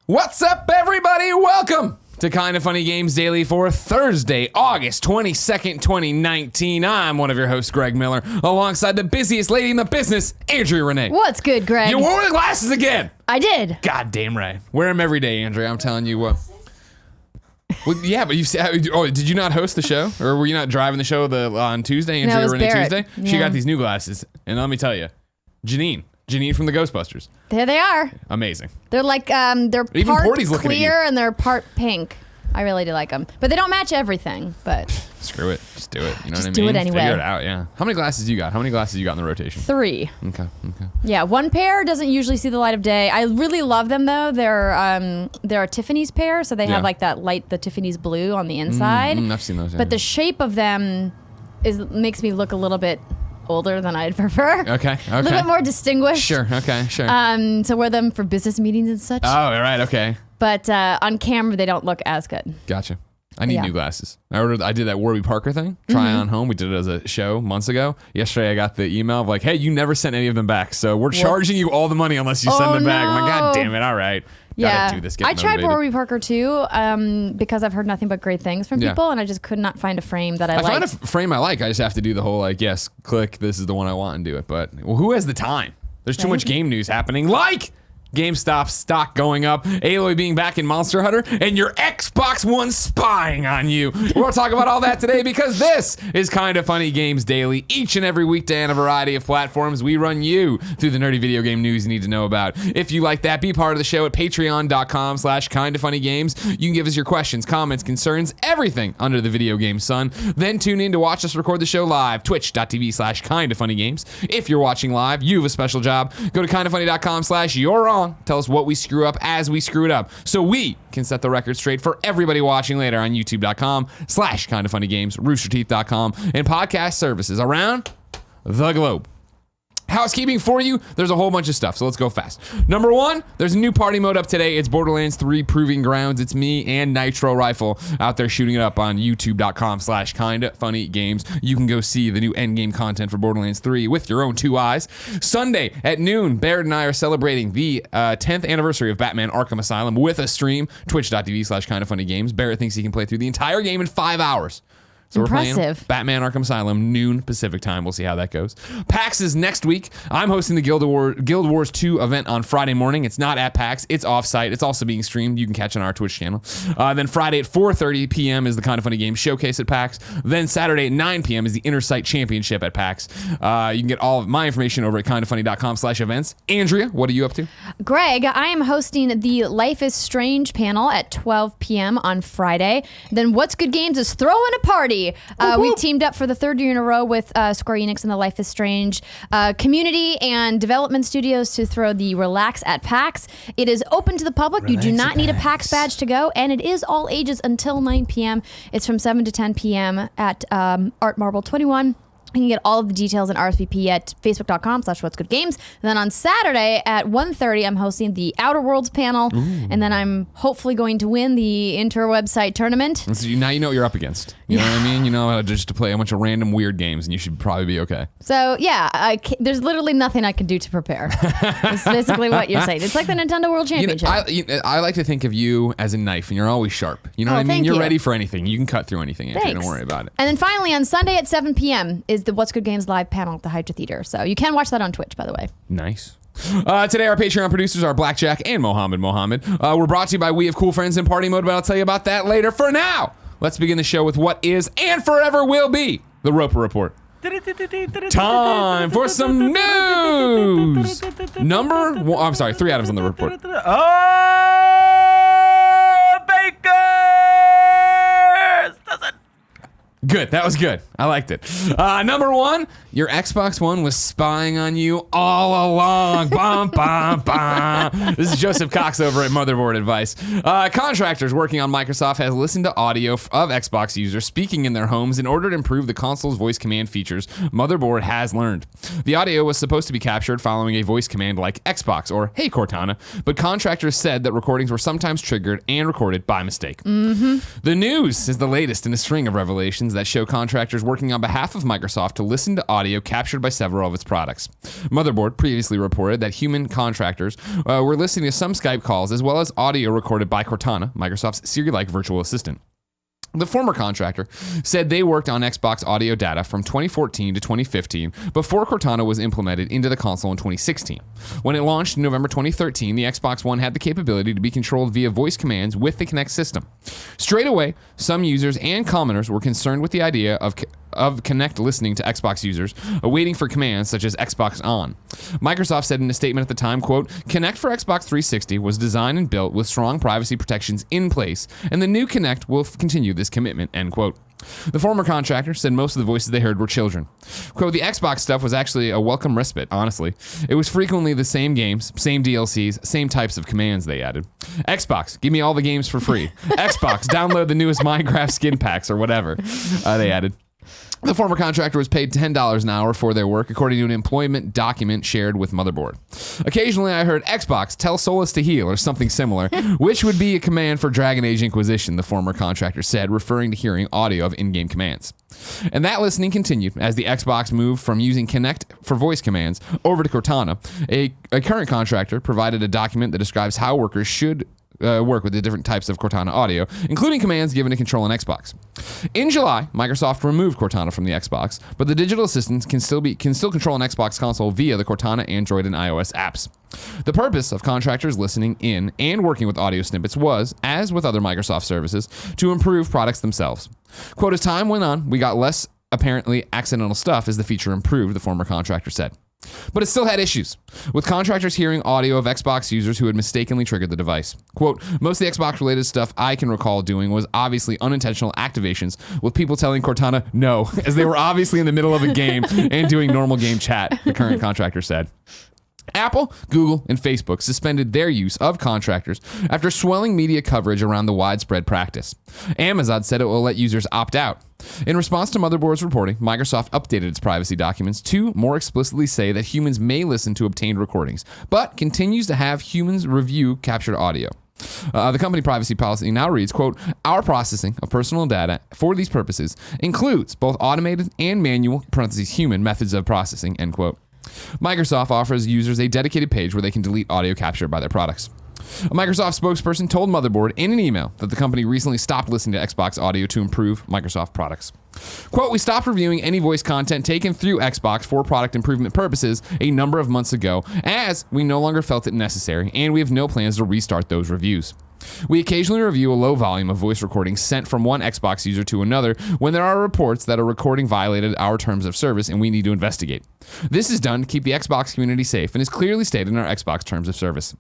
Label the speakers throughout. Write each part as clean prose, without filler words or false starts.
Speaker 1: What's up, everybody? Welcome to Kinda Funny Games Daily for Thursday, August 22nd, 2019. I'm one of your hosts, Greg Miller, alongside the busiest lady in the business, Andrea Renee.
Speaker 2: What's good, Greg?
Speaker 1: You wore the glasses again.
Speaker 2: I did.
Speaker 1: God damn right. Wear them every day, Andrea. I'm telling you what. Well, yeah, but did you not host the show? Or were you not driving the show on Tuesday, Andrea
Speaker 2: No, it was
Speaker 1: Renee
Speaker 2: Barrett.
Speaker 1: Tuesday?
Speaker 2: Yeah.
Speaker 1: She got these new glasses. And let me tell you, Janine from the Ghostbusters.
Speaker 2: There they are.
Speaker 1: Amazing.
Speaker 2: They're like, they're
Speaker 1: Even
Speaker 2: part
Speaker 1: Porty's looking at you.
Speaker 2: clear and they're part pink. I really do like them. But they don't match everything, but
Speaker 1: Screw it. Just do it. You know what I mean?
Speaker 2: do it anyway.
Speaker 1: Figure it out, yeah. How many glasses you got? How many glasses you got in the rotation?
Speaker 2: 3.
Speaker 1: Okay.
Speaker 2: Yeah, one pair doesn't usually see the light of day. I really love them though. They're a Tiffany's pair, so they
Speaker 1: Yeah.
Speaker 2: have like that light, the Tiffany's blue on the inside.
Speaker 1: I've seen those. Yeah.
Speaker 2: But the shape of them makes me look a little bit older than I'd prefer.
Speaker 1: Okay.
Speaker 2: A little bit more distinguished.
Speaker 1: Sure. Okay. Sure.
Speaker 2: To wear them for business meetings and such.
Speaker 1: Oh, all right. Okay.
Speaker 2: But on camera, they don't look as good.
Speaker 1: Gotcha. I need
Speaker 2: Yeah.
Speaker 1: new glasses. I did that Warby Parker thing, try on home. We did it as a show months ago. Yesterday, I got the email of like, hey, you never sent any of them back, so we're charging you all the money unless you send them back. I'm like, God damn it. All right.
Speaker 2: Yeah,
Speaker 1: Gotta do this. Get
Speaker 2: I tried
Speaker 1: motivated.
Speaker 2: Warby Parker too, because I've heard nothing but great things from
Speaker 1: Yeah.
Speaker 2: people, and I just could not find a frame that I
Speaker 1: I
Speaker 2: liked.
Speaker 1: found a frame I like. I just have to do the whole like, yes, click, this is the one I want and do it. But well, who has the time? There's too much game news happening, like GameStop stock going up, Aloy being back in Monster Hunter, and your Xbox One spying on you. We're going to talk about all that today because this is Kinda Funny Games Daily. Each and every weekday on a variety of platforms, we run you through the nerdy video game news you need to know about. If you like that, be part of the show at patreon.com/kindafunnygames. You can give us your questions, comments, concerns, everything under the video game sun. Then tune in to watch us record the show live, twitch.tv/kindafunnygames. If you're watching live, you have a special job. Go to kindafunny.com/you're on. Tell us what we screw up as we screw it up so we can set the record straight for everybody watching later on youtube.com/kindafunnygames, roosterteeth.com, and podcast services around the globe. Housekeeping for you, there's a whole bunch of stuff, so let's go fast. Number 1, there's a new party mode up today. It's Borderlands 3 Proving Grounds. It's me and Nitro Rifle out there shooting it up on youtube.com/kindafunnygames. You can go see the new endgame content for Borderlands 3 with your own 2 eyes. Sunday at noon, Barrett and I are celebrating the 10th anniversary of Batman Arkham Asylum with a stream, twitch.tv/kindafunnygames. Barrett thinks he can play through the entire game in 5 hours. So we're playing
Speaker 2: Impressive.
Speaker 1: Batman Arkham Asylum, noon Pacific time. We'll see how that goes. PAX is next week. I'm hosting the Guild Wars 2 event on Friday morning. It's not at PAX. It's off-site. It's also being streamed. You can catch it on our Twitch channel. Then Friday at 4:30 p.m. is the Kinda Funny Games Showcase at PAX. Then Saturday at 9 p.m. is the Inter-Site Championship at PAX. You can get all of my information over at kindafunny.com/events. Andrea, what are you up to?
Speaker 2: Greg, I am hosting the Life is Strange panel at 12 p.m. on Friday. Then What's Good Games is throwing a party. We've teamed up for the 3rd year in a row with Square Enix and the Life is Strange community and development studios to throw the Relax at PAX. It is open to the public. You do not need a PAX badge to go, and it is all ages until 9 p.m. It's from 7 to 10 p.m. at Art Marble 21. You can get all of the details and RSVP at facebook.com/whatsgoodgames. Then on Saturday at 1:30, I'm hosting the Outer Worlds panel. And then I'm hopefully going to win the Inter-Website tournament.
Speaker 1: So now you know what you're up against. You know what I mean? You know how just to play a bunch of random weird games, and you should probably be okay.
Speaker 2: So, yeah, there's literally nothing I can do to prepare. That's basically what you're saying. It's like the Nintendo World Championship.
Speaker 1: I like to think of you as a knife, and you're always sharp. You know what I mean?
Speaker 2: thank
Speaker 1: You're
Speaker 2: you.
Speaker 1: ready for anything. You can cut through anything, Andrea.
Speaker 2: Thanks.
Speaker 1: Don't worry about it.
Speaker 2: And then finally, on Sunday at 7 p.m. is the What's Good Games live panel at the Hydra Theater. So you can watch that on Twitch, by the way.
Speaker 1: Nice. Today, our Patreon producers are Blackjack and Mohammed. We're brought to you by We Have Cool Friends in Party Mode, but I'll tell you about that later. For now, let's begin the show with what is and forever will be the Roper Report. Time for some news. Number 1, I'm sorry, 3 items on the report. Good. That was good. I liked it. Number 1, your Xbox One was spying on you all along. Bum, bum, bum. This is Joseph Cox over at Motherboard Advice. Contractors working on Microsoft has listened to audio of Xbox users speaking in their homes in order to improve the console's voice command features. Motherboard has learned. The audio was supposed to be captured following a voice command like Xbox or Hey Cortana, but contractors said that recordings were sometimes triggered and recorded by mistake. The news is the latest in a string of revelations cams that show contractors working on behalf of Microsoft to listen to audio captured by several of its products. Motherboard previously reported that human contractors were listening to some Skype calls as well as audio recorded by Cortana, Microsoft's Siri-like virtual assistant. The former contractor said they worked on Xbox audio data from 2014 to 2015 before Cortana was implemented into the console in 2016. When it launched in November 2013, the Xbox One had the capability to be controlled via voice commands with the Kinect system. Straight away, some users and commenters were concerned with the idea of Kinect listening to Xbox users, waiting for commands such as Xbox On. Microsoft said in a statement at the time, quote, Kinect for Xbox 360 was designed and built with strong privacy protections in place, and the new Kinect will continue this commitment, end quote. The former contractor said most of the voices they heard were children. Quote, the Xbox stuff was actually a welcome respite, honestly. It was frequently the same games, same DLCs, same types of commands, they added. Xbox, give me all the games for free. Xbox, download the newest Minecraft skin packs or whatever, they added. The former contractor was paid $10 an hour for their work, according to an employment document shared with Motherboard. Occasionally, I heard Xbox, tell Solus to heal, or something similar, which would be a command for Dragon Age Inquisition, the former contractor said, referring to hearing audio of in-game commands. And that listening continued as the Xbox moved from using Kinect for voice commands over to Cortana. A current contractor provided a document that describes how workers should work with the different types of Cortana audio, including commands given to control an Xbox. In July, Microsoft removed Cortana from the Xbox, but the digital assistants can still control an Xbox console via the Cortana Android and iOS apps. The purpose of contractors listening in and working with audio snippets was, as with other Microsoft services, to improve products themselves. Quote, as time went on, we got less apparently accidental stuff as the feature improved, the former contractor said. But it still had issues, with contractors hearing audio of Xbox users who had mistakenly triggered the device. Quote, most of the Xbox-related stuff I can recall doing was obviously unintentional activations, with people telling Cortana no, as they were obviously in the middle of a game and doing normal game chat, the current contractor said. Apple, Google, and Facebook suspended their use of contractors after swelling media coverage around the widespread practice. Amazon said it will let users opt out. In response to Motherboard's reporting, Microsoft updated its privacy documents to more explicitly say that humans may listen to obtained recordings, but continues to have humans review captured audio. The company privacy policy now reads, quote, our processing of personal data for these purposes includes both automated and manual, parentheses, human methods of processing, end quote. Microsoft offers users a dedicated page where they can delete audio captured by their products. A Microsoft spokesperson told Motherboard in an email that the company recently stopped listening to Xbox audio to improve Microsoft products. Quote, we stopped reviewing any voice content taken through Xbox for product improvement purposes a number of months ago, as we no longer felt it necessary, and we have no plans to restart those reviews. We occasionally review a low volume of voice recordings sent from one Xbox user to another when there are reports that a recording violated our terms of service and we need to investigate. This is done to keep the Xbox community safe and is clearly stated in our Xbox terms of service.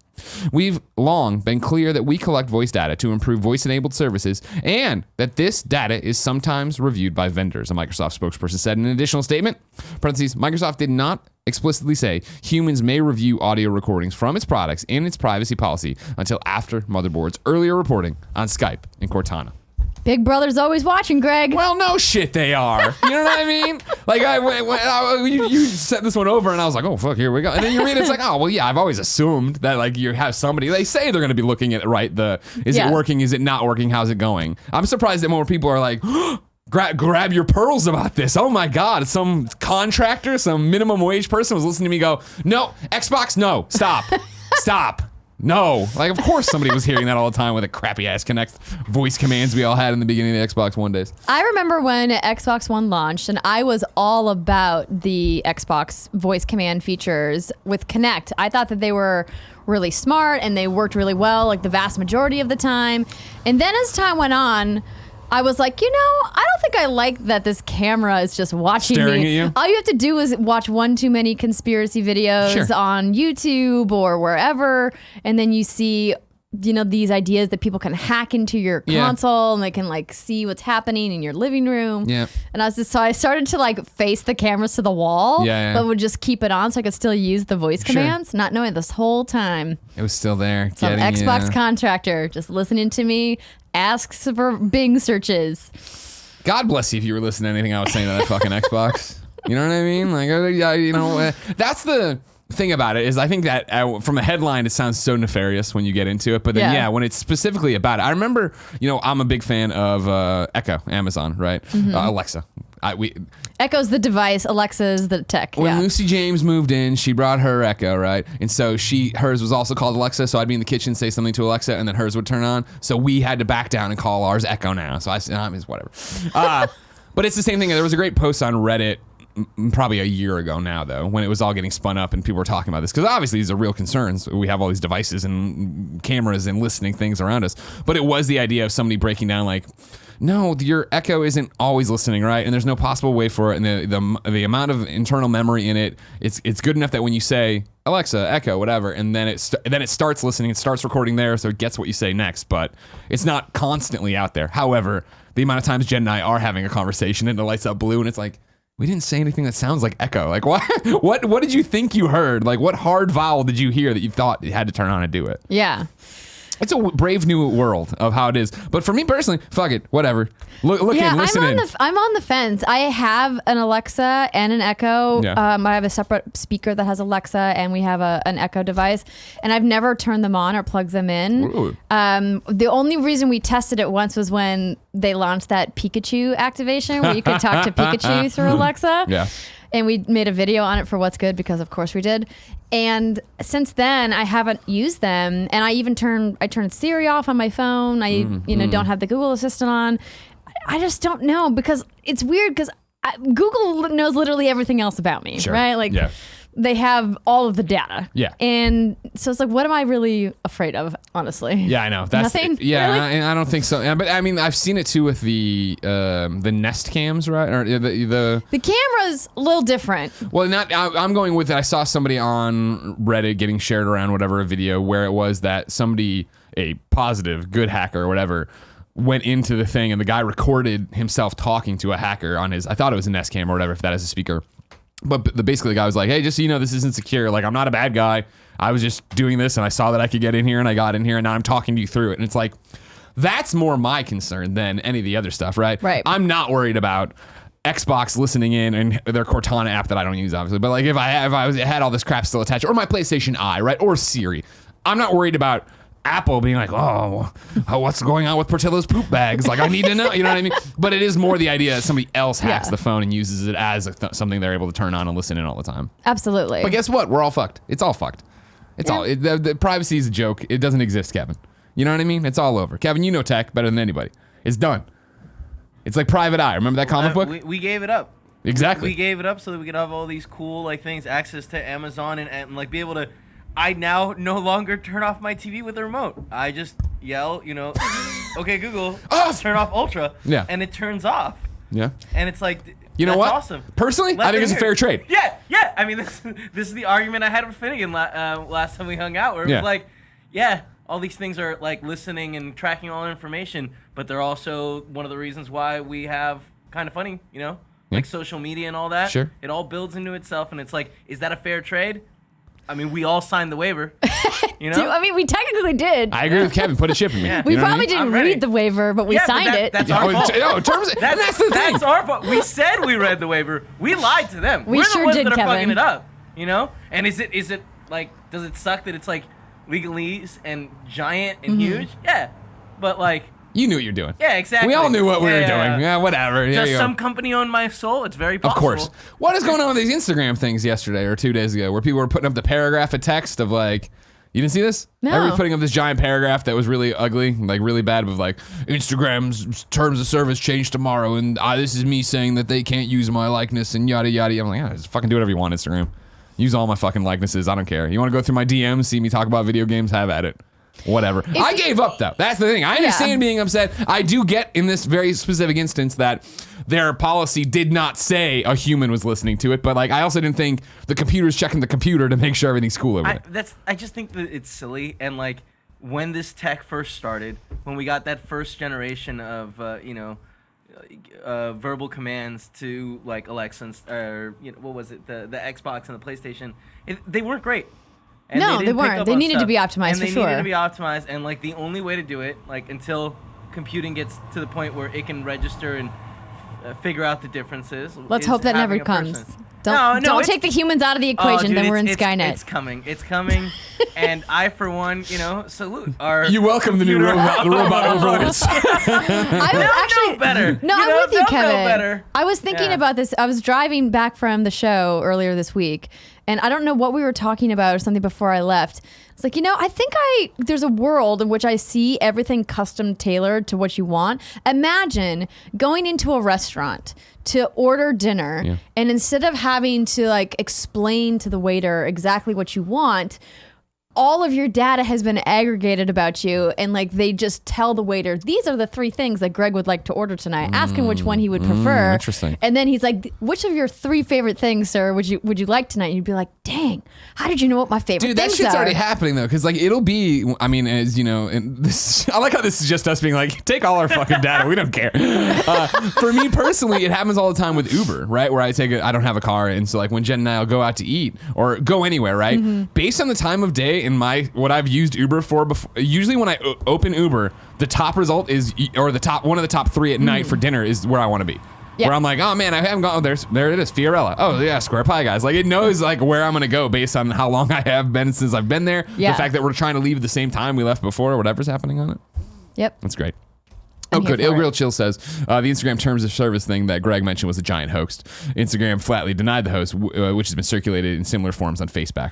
Speaker 1: We've long been clear that we collect voice data to improve voice-enabled services and that this data is sometimes reviewed by vendors, a Microsoft spokesperson said in an additional statement. Parentheses, Microsoft did not explicitly say humans may review audio recordings from its products in its privacy policy until after Motherboard's earlier reporting on Skype and Cortana.
Speaker 2: Big Brother's always watching, Greg.
Speaker 1: Well, no shit they are. You know what I mean? Like, you set this one over, and I was like, oh, fuck, here we go. And then you read it, it's like, oh, well, yeah, I've always assumed that, like, you have somebody, they say they're going to be looking at it, right? Is it working? Is it not working? How's it going? I'm surprised that more people are like, grab your pearls about this. Oh, my God. Some contractor, some minimum wage person was listening to me go, no, Xbox, no, stop, stop. No. Like, of course somebody was hearing that all the time with a crappy-ass Kinect voice commands we all had in the beginning of the Xbox One days.
Speaker 2: I remember when Xbox One launched, and I was all about the Xbox voice command features with Kinect. I thought that they were really smart, and they worked really well, like the vast majority of the time. And then as time went on, I was like, I don't think I like that this camera is just watching
Speaker 1: Staring
Speaker 2: me.
Speaker 1: at you?
Speaker 2: All you have to do is watch one too many conspiracy videos on YouTube or wherever, and then you see, these ideas that people can hack into your console and they can like see what's happening in your living room. Yeah. And I started to like face the cameras to the wall, but would just keep it on so I could still use the voice commands, not knowing this whole time
Speaker 1: it was still there.
Speaker 2: Some Xbox contractor just listening to me. Asks for Bing searches.
Speaker 1: God bless you if you were listening to anything I was saying to that fucking Xbox. You know what I mean? Like, that's the thing about it is I think that from a headline, it sounds so nefarious when you get into it. But then, when it's specifically about it, I remember, I'm a big fan of Echo, Amazon, right? Alexa.
Speaker 2: Echo's the device. Alexa's the tech.
Speaker 1: When Lucy James moved in, she brought her Echo, right? And so hers was also called Alexa. So I'd be in the kitchen, say something to Alexa, and then hers would turn on. So we had to back down and call ours Echo now. So I said, whatever. But it's the same thing. There was a great post on Reddit probably a year ago now, though, when it was all getting spun up and people were talking about this. Because obviously these are real concerns. We have all these devices and cameras and listening things around us. But it was the idea of somebody breaking down like, no, your Echo isn't always listening, right? And there's no possible way for it. And the amount of internal memory in it, it's good enough that when you say Alexa, Echo, whatever, and then it starts listening, it starts recording there, so it gets what you say next. But it's not constantly out there. However, the amount of times Jen and I are having a conversation and it lights up blue, and it's like, we didn't say anything that sounds like Echo. Like, what did you think you heard? Like, what hard vowel did you hear that you thought you had to turn on and do it?
Speaker 2: Yeah.
Speaker 1: It's a brave new world of how it is. But for me personally, fuck it, whatever. Look in, listen in.
Speaker 2: I'm on the fence. I have an Alexa and an Echo.
Speaker 1: Yeah.
Speaker 2: I have a separate speaker that has Alexa, and we have an Echo device. And I've never turned them on or plugged them in. The only reason we tested it once was when they launched that Pikachu activation where you could talk to Pikachu through Alexa.
Speaker 1: Yeah.
Speaker 2: And we made a video on it for What's Good because of course we did. And since then I haven't used them, and I even turned Siri off on my phone. I don't have the Google Assistant on. I just don't know, because it's weird because Google knows literally everything else about me, right? Like they have all of the data. Yeah. And so it's like, what am I really afraid of, honestly?
Speaker 1: Yeah, I know. That's
Speaker 2: nothing.
Speaker 1: Yeah,
Speaker 2: really?
Speaker 1: I don't think so. Yeah, but I mean, I've seen it too with the Nest cams, right? Or the
Speaker 2: camera's a little different.
Speaker 1: Well, I'm going with it. I saw somebody on Reddit getting shared around whatever a video where it was that somebody, a positive good hacker or whatever, went into the thing and the guy recorded himself talking to a hacker on his, I thought it was a Nest cam or whatever, if that is a speaker. But basically the guy was like, hey, just so you know, this isn't secure. Like, I'm not a bad guy. I was just doing this and I saw that I could get in here and I got in here and now I'm talking to you through it. And it's like, that's more my concern than any of the other stuff, right?
Speaker 2: Right.
Speaker 1: I'm not worried about Xbox listening in and their Cortana app that I don't use, obviously. But like if I had all this crap still attached, or my PlayStation Eye, right? Or Siri. I'm not worried about Apple being like, what's going on with Portillo's poop bags? Like, I need to know, you know what I mean? But it is more the idea that somebody else hacks the phone and uses it as something they're able to turn on and listen in all the time.
Speaker 2: Absolutely.
Speaker 1: But guess what? We're all fucked. It's all fucked. It's all, the privacy is a joke. It doesn't exist, Kevin. You know what I mean? It's all over. Kevin, you know tech better than anybody. It's done. It's like Private Eye. Remember that comic book?
Speaker 3: We gave it up.
Speaker 1: Exactly.
Speaker 3: We gave it up so that we could have all these cool things, access to Amazon and like be able to. I now no longer turn off my TV with a remote. I just yell, okay, Google, turn off Ultra, and it turns off. Yeah. And it's like,
Speaker 1: you know what?
Speaker 3: Awesome.
Speaker 1: Personally, I think it's a fair trade.
Speaker 3: Yeah. I mean, this is the argument I had with Finnegan last time we hung out, where it was like, all these things are like listening and tracking all information, but they're also one of the reasons why we have Kind of Funny, like social media and all that. Sure. It all builds into itself, and it's like, is that a fair trade? I mean, we all signed the waiver.
Speaker 2: I mean, we technically did.
Speaker 1: I agree with Kevin. Put a chip in me.
Speaker 2: We probably didn't read the waiver, but we signed it.
Speaker 3: That's our fault.
Speaker 1: That's the thing.
Speaker 3: That's our fault. We said we read the waiver. We lied to them. We're
Speaker 2: sure
Speaker 3: the ones
Speaker 2: did,
Speaker 3: that are
Speaker 2: Kevin.
Speaker 3: fucking it up. And is it like, does it suck that it's like legalese and giant and huge? Yeah, but like.
Speaker 1: You knew what you're doing.
Speaker 3: Yeah, exactly.
Speaker 1: We all knew what we were doing. Yeah, whatever.
Speaker 3: Does some company own my soul? It's very possible.
Speaker 1: Of course. What is going on with these Instagram things yesterday or 2 days ago where people were putting up the paragraph of text of like, you didn't see this?
Speaker 2: No.
Speaker 1: Everybody putting up this giant paragraph that was really ugly, like really bad, with like, Instagram's terms of service change tomorrow, and this is me saying that they can't use my likeness and yada yada. I'm like, just fucking do whatever you want, Instagram. Use all my fucking likenesses. I don't care. You want to go through my DMs, see me talk about video games, have at it. Whatever. I gave up, though. That's the thing. I understand being upset. I do get in this very specific instance that their policy did not say a human was listening to it, but like I also didn't think the computer's checking the computer to make sure everything's cool over it.
Speaker 3: I just think that it's silly, and like when this tech first started, when we got that first generation of verbal commands to like Alexa or what was it, the Xbox and the PlayStation, they weren't great. And
Speaker 2: no, they weren't. They needed to be optimized for sure.
Speaker 3: They needed to be optimized, and like the only way to do it, like until computing gets to the point where it can register and figure out the differences.
Speaker 2: Let's hope that never comes. Don't take the humans out of the equation.
Speaker 3: Dude,
Speaker 2: then we're in Skynet.
Speaker 3: It's coming, and I, for one, salute our.
Speaker 1: You welcome the new robot overlords.
Speaker 2: I was actually
Speaker 3: better.
Speaker 2: No, I'm with you, Kevin.
Speaker 3: Better.
Speaker 2: I was thinking about this. I was driving back from the show earlier this week, and I don't know what we were talking about or something before I left. It's like, I think there's a world in which I see everything custom tailored to what you want. Imagine going into a restaurant to order dinner, and instead of having to explain to the waiter exactly what you want, all of your data has been aggregated about you, and they just tell the waiter, these are the 3 things that Greg would like to order tonight. Ask him which one he would prefer.
Speaker 1: Interesting.
Speaker 2: And then he's like, which of your 3 favorite things, sir, would you like tonight? And you'd be like, dang, how did you know what my favorite things are?
Speaker 1: Dude, that shit's already happening though, because it'll be, as you know, and this, I like how this is just us being like, take all our fucking data, we don't care. For me personally, it happens all the time with Uber, right? Where I don't have a car, and so when Jen and I'll go out to eat or go anywhere, right? Based on the time of day and what I've used Uber for before, usually when I open Uber, the top result is, or one of the top 3 at night for dinner is where I want to be. Yeah. Where I'm like, oh man, I haven't gone. There it is, Fiorella. Oh yeah, Square Pie Guys. It knows where I'm gonna go based on how long I have been since I've been there. Yeah. The fact that we're trying to leave at the same time we left before, or whatever's happening on it. Yep. That's great. Oh, good. Il Grill Chill says the Instagram terms of service thing that Greg mentioned was a giant hoax. Instagram flatly denied the hoax, which has been circulated in similar forms on Facebook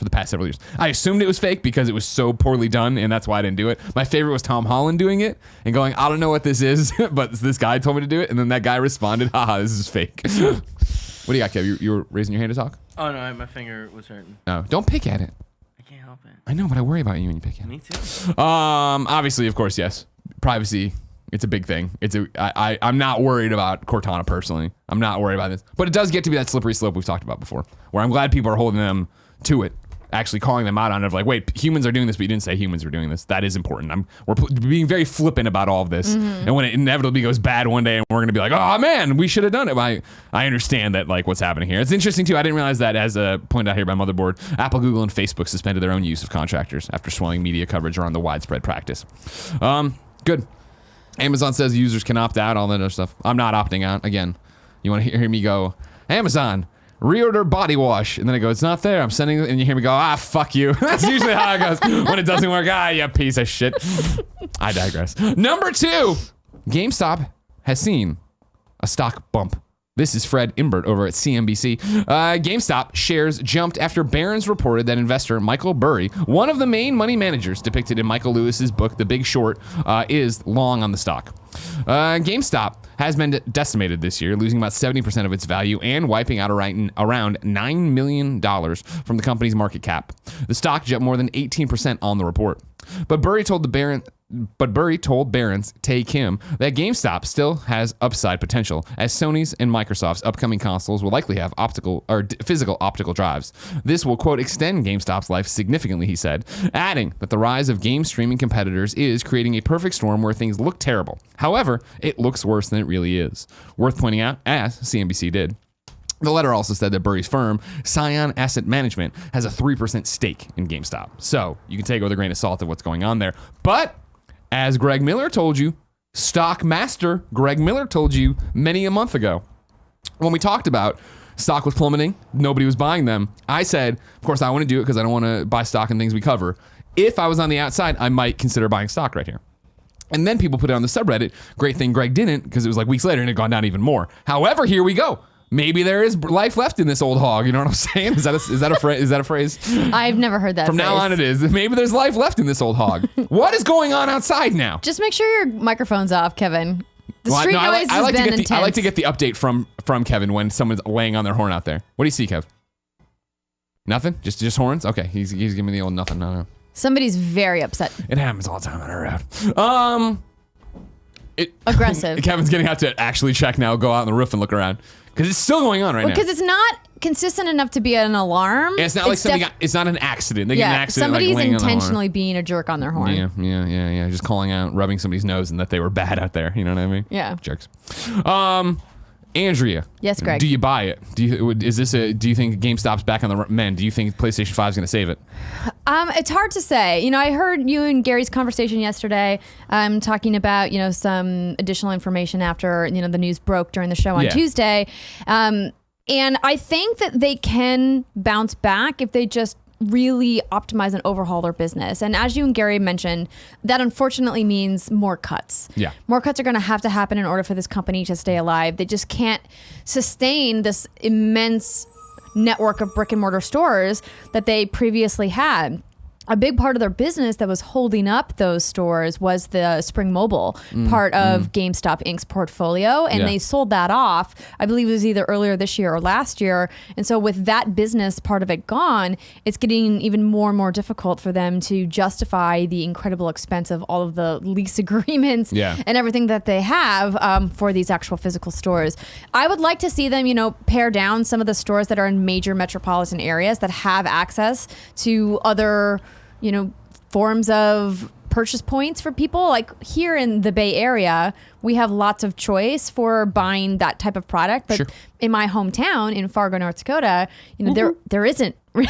Speaker 1: for the past several years. I assumed it was fake because it was so poorly done, and that's why I didn't do it. My favorite was Tom Holland doing it and going, I don't know what this is, but this guy told me to do it, and then that guy responded, haha, this is fake. What do you got, Kev? You were raising your hand to talk?
Speaker 3: Oh, no, my finger was hurting.
Speaker 1: No, don't pick at it.
Speaker 3: I can't help it.
Speaker 1: I know, but I worry about you when you pick at it.
Speaker 3: Me too.
Speaker 1: Obviously, of course, yes. Privacy. It's a big thing. I'm not worried about Cortana personally. I'm not worried about this. But it does get to be that slippery slope we've talked about before, where I'm glad people are holding them to it, actually calling them out on it, wait, humans are doing this, but you didn't say humans are doing this. That is important. We're being very flippant about all of this. And when it inevitably goes bad one day and we're going to be like, oh man, we should have done it. I understand that what's happening here. It's interesting too. I didn't realize that, as pointed out here by Motherboard, Apple, Google, and Facebook suspended their own use of contractors after swelling media coverage around the widespread practice. Good. Amazon says users can opt out, all that other stuff. I'm not opting out. Again, you want to hear me go, Amazon, reorder body wash, and then I go, it's not there, I'm sending it, and you hear me go, fuck you. That's usually how it goes when it doesn't work. You piece of shit. I digress. Number 2, GameStop has seen a stock bump. This is Fred Imbert over at CNBC. GameStop shares jumped after Barron's reported that investor Michael Burry, one of the main money managers depicted in Michael Lewis's book, The Big Short, is long on the stock. GameStop has been decimated this year, losing about 70% of its value and wiping out around $9 million from the company's market cap. The stock jumped more than 18% on the report. But Burry told Barron's Tay Kim that GameStop still has upside potential, as Sony's and Microsoft's upcoming consoles will likely have physical optical drives. This will, quote, extend GameStop's life significantly, he said, adding that the rise of game streaming competitors is creating a perfect storm where things look terrible. However, it looks worse than it really is. Worth pointing out, as CNBC did, the letter also said that Burry's firm, Scion Asset Management, has a 3% stake in GameStop. So you can take it with a grain of salt of what's going on there. But as Greg Miller told you, stock master Greg Miller told you many a month ago, when we talked about stock was plummeting, nobody was buying them, I said, of course, I want to do it because I don't want to buy stock in things we cover. If I was on the outside, I might consider buying stock right here. And then people put it on the subreddit, great thing Greg didn't, because it was weeks later and it had gone down even more. However, here we go. Maybe there is life left in this old hog. You know what I'm saying? Is that a phrase?
Speaker 2: I've never heard that.
Speaker 1: From
Speaker 2: phrase.
Speaker 1: now on, it is. Maybe there's life left in this old hog. What is going on outside now?
Speaker 2: Just make sure your microphone's off, Kevin. The street noise has been intense.
Speaker 1: I like to get the update from Kevin when someone's laying on their horn out there. What do you see, Kev? Nothing? Just horns? Okay, he's giving me the old nothing. No.
Speaker 2: Somebody's very upset.
Speaker 1: It happens all the time on our road.
Speaker 2: Aggressive.
Speaker 1: Kevin's getting out to actually check now. Go out on the roof and look around. Because it's still going on right now.
Speaker 2: Because it's not consistent enough to be an alarm.
Speaker 1: Yeah, it's not it's not an accident. They get an accident.
Speaker 2: Somebody's intentionally being a jerk on their horn.
Speaker 1: Yeah. Just calling out, rubbing somebody's nose and that they were bad out there. You know what I mean?
Speaker 2: Yeah.
Speaker 1: Jerks. Andrea.
Speaker 2: Yes, Greg.
Speaker 1: Do you buy it? Do you think GameStop's back on the mend? Do you think PlayStation 5 is going to save it?
Speaker 2: It's hard to say. I heard you and Gary's conversation yesterday, talking about, some additional information after, the news broke during the show on Tuesday. And I think that they can bounce back if they just really optimize and overhaul their business. And as you and Gary mentioned, that unfortunately means more cuts.
Speaker 1: Yeah.
Speaker 2: More cuts are going to have to happen in order for this company to stay alive. They just can't sustain this immense network of brick and mortar stores that they previously had. A big part of their business that was holding up those stores was the Spring Mobile part of GameStop Inc.'s portfolio, and they sold that off. I believe it was either earlier this year or last year. And so with that business part of it gone, it's getting even more and more difficult for them to justify the incredible expense of all of the lease agreements and everything that they have for these actual physical stores. I would like to see them, pare down some of the stores that are in major metropolitan areas that have access to other forms of purchase points for people. Like here in the Bay Area, we have lots of choice for buying that type of product. But in my hometown in Fargo, North Dakota, there isn't really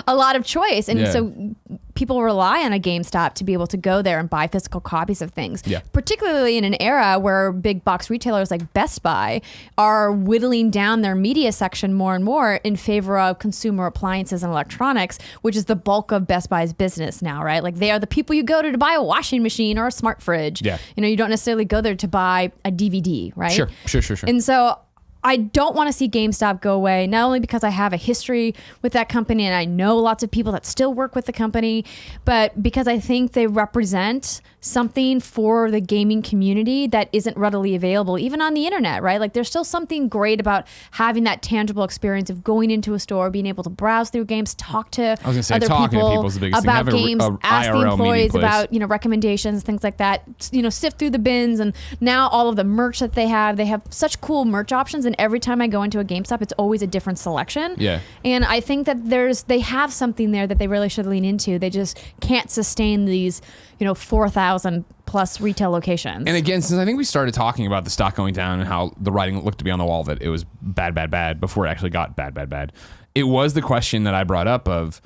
Speaker 2: a lot of choice. And so people rely on a GameStop to be able to go there and buy physical copies of things, particularly in an era where big box retailers like Best Buy are whittling down their media section more and more in favor of consumer appliances and electronics, which is the bulk of Best Buy's business now, right? Like they are the people you go to buy a washing machine or a smart fridge. Yeah. You don't necessarily go there to buy a DVD, right?
Speaker 1: Sure.
Speaker 2: And so I don't want to see GameStop go away, not only because I have a history with that company and I know lots of people that still work with the company, but because I think they represent something for the gaming community that isn't readily available, even on the internet, right? Like there's still something great about having that tangible experience of going into a store, being able to browse through games, talk to other people about games, ask the employees about, recommendations, things like that, sift through the bins. And now all of the merch that they have such cool merch options. And every time I go into a GameStop, it's always a different selection. Yeah. And I think that they have something there that they really should lean into. They just can't sustain these, 4,000 plus retail locations.
Speaker 1: And again, since I think we started talking about the stock going down and how the writing looked to be on the wall that it was bad before it actually got bad, it was the question that I brought up of,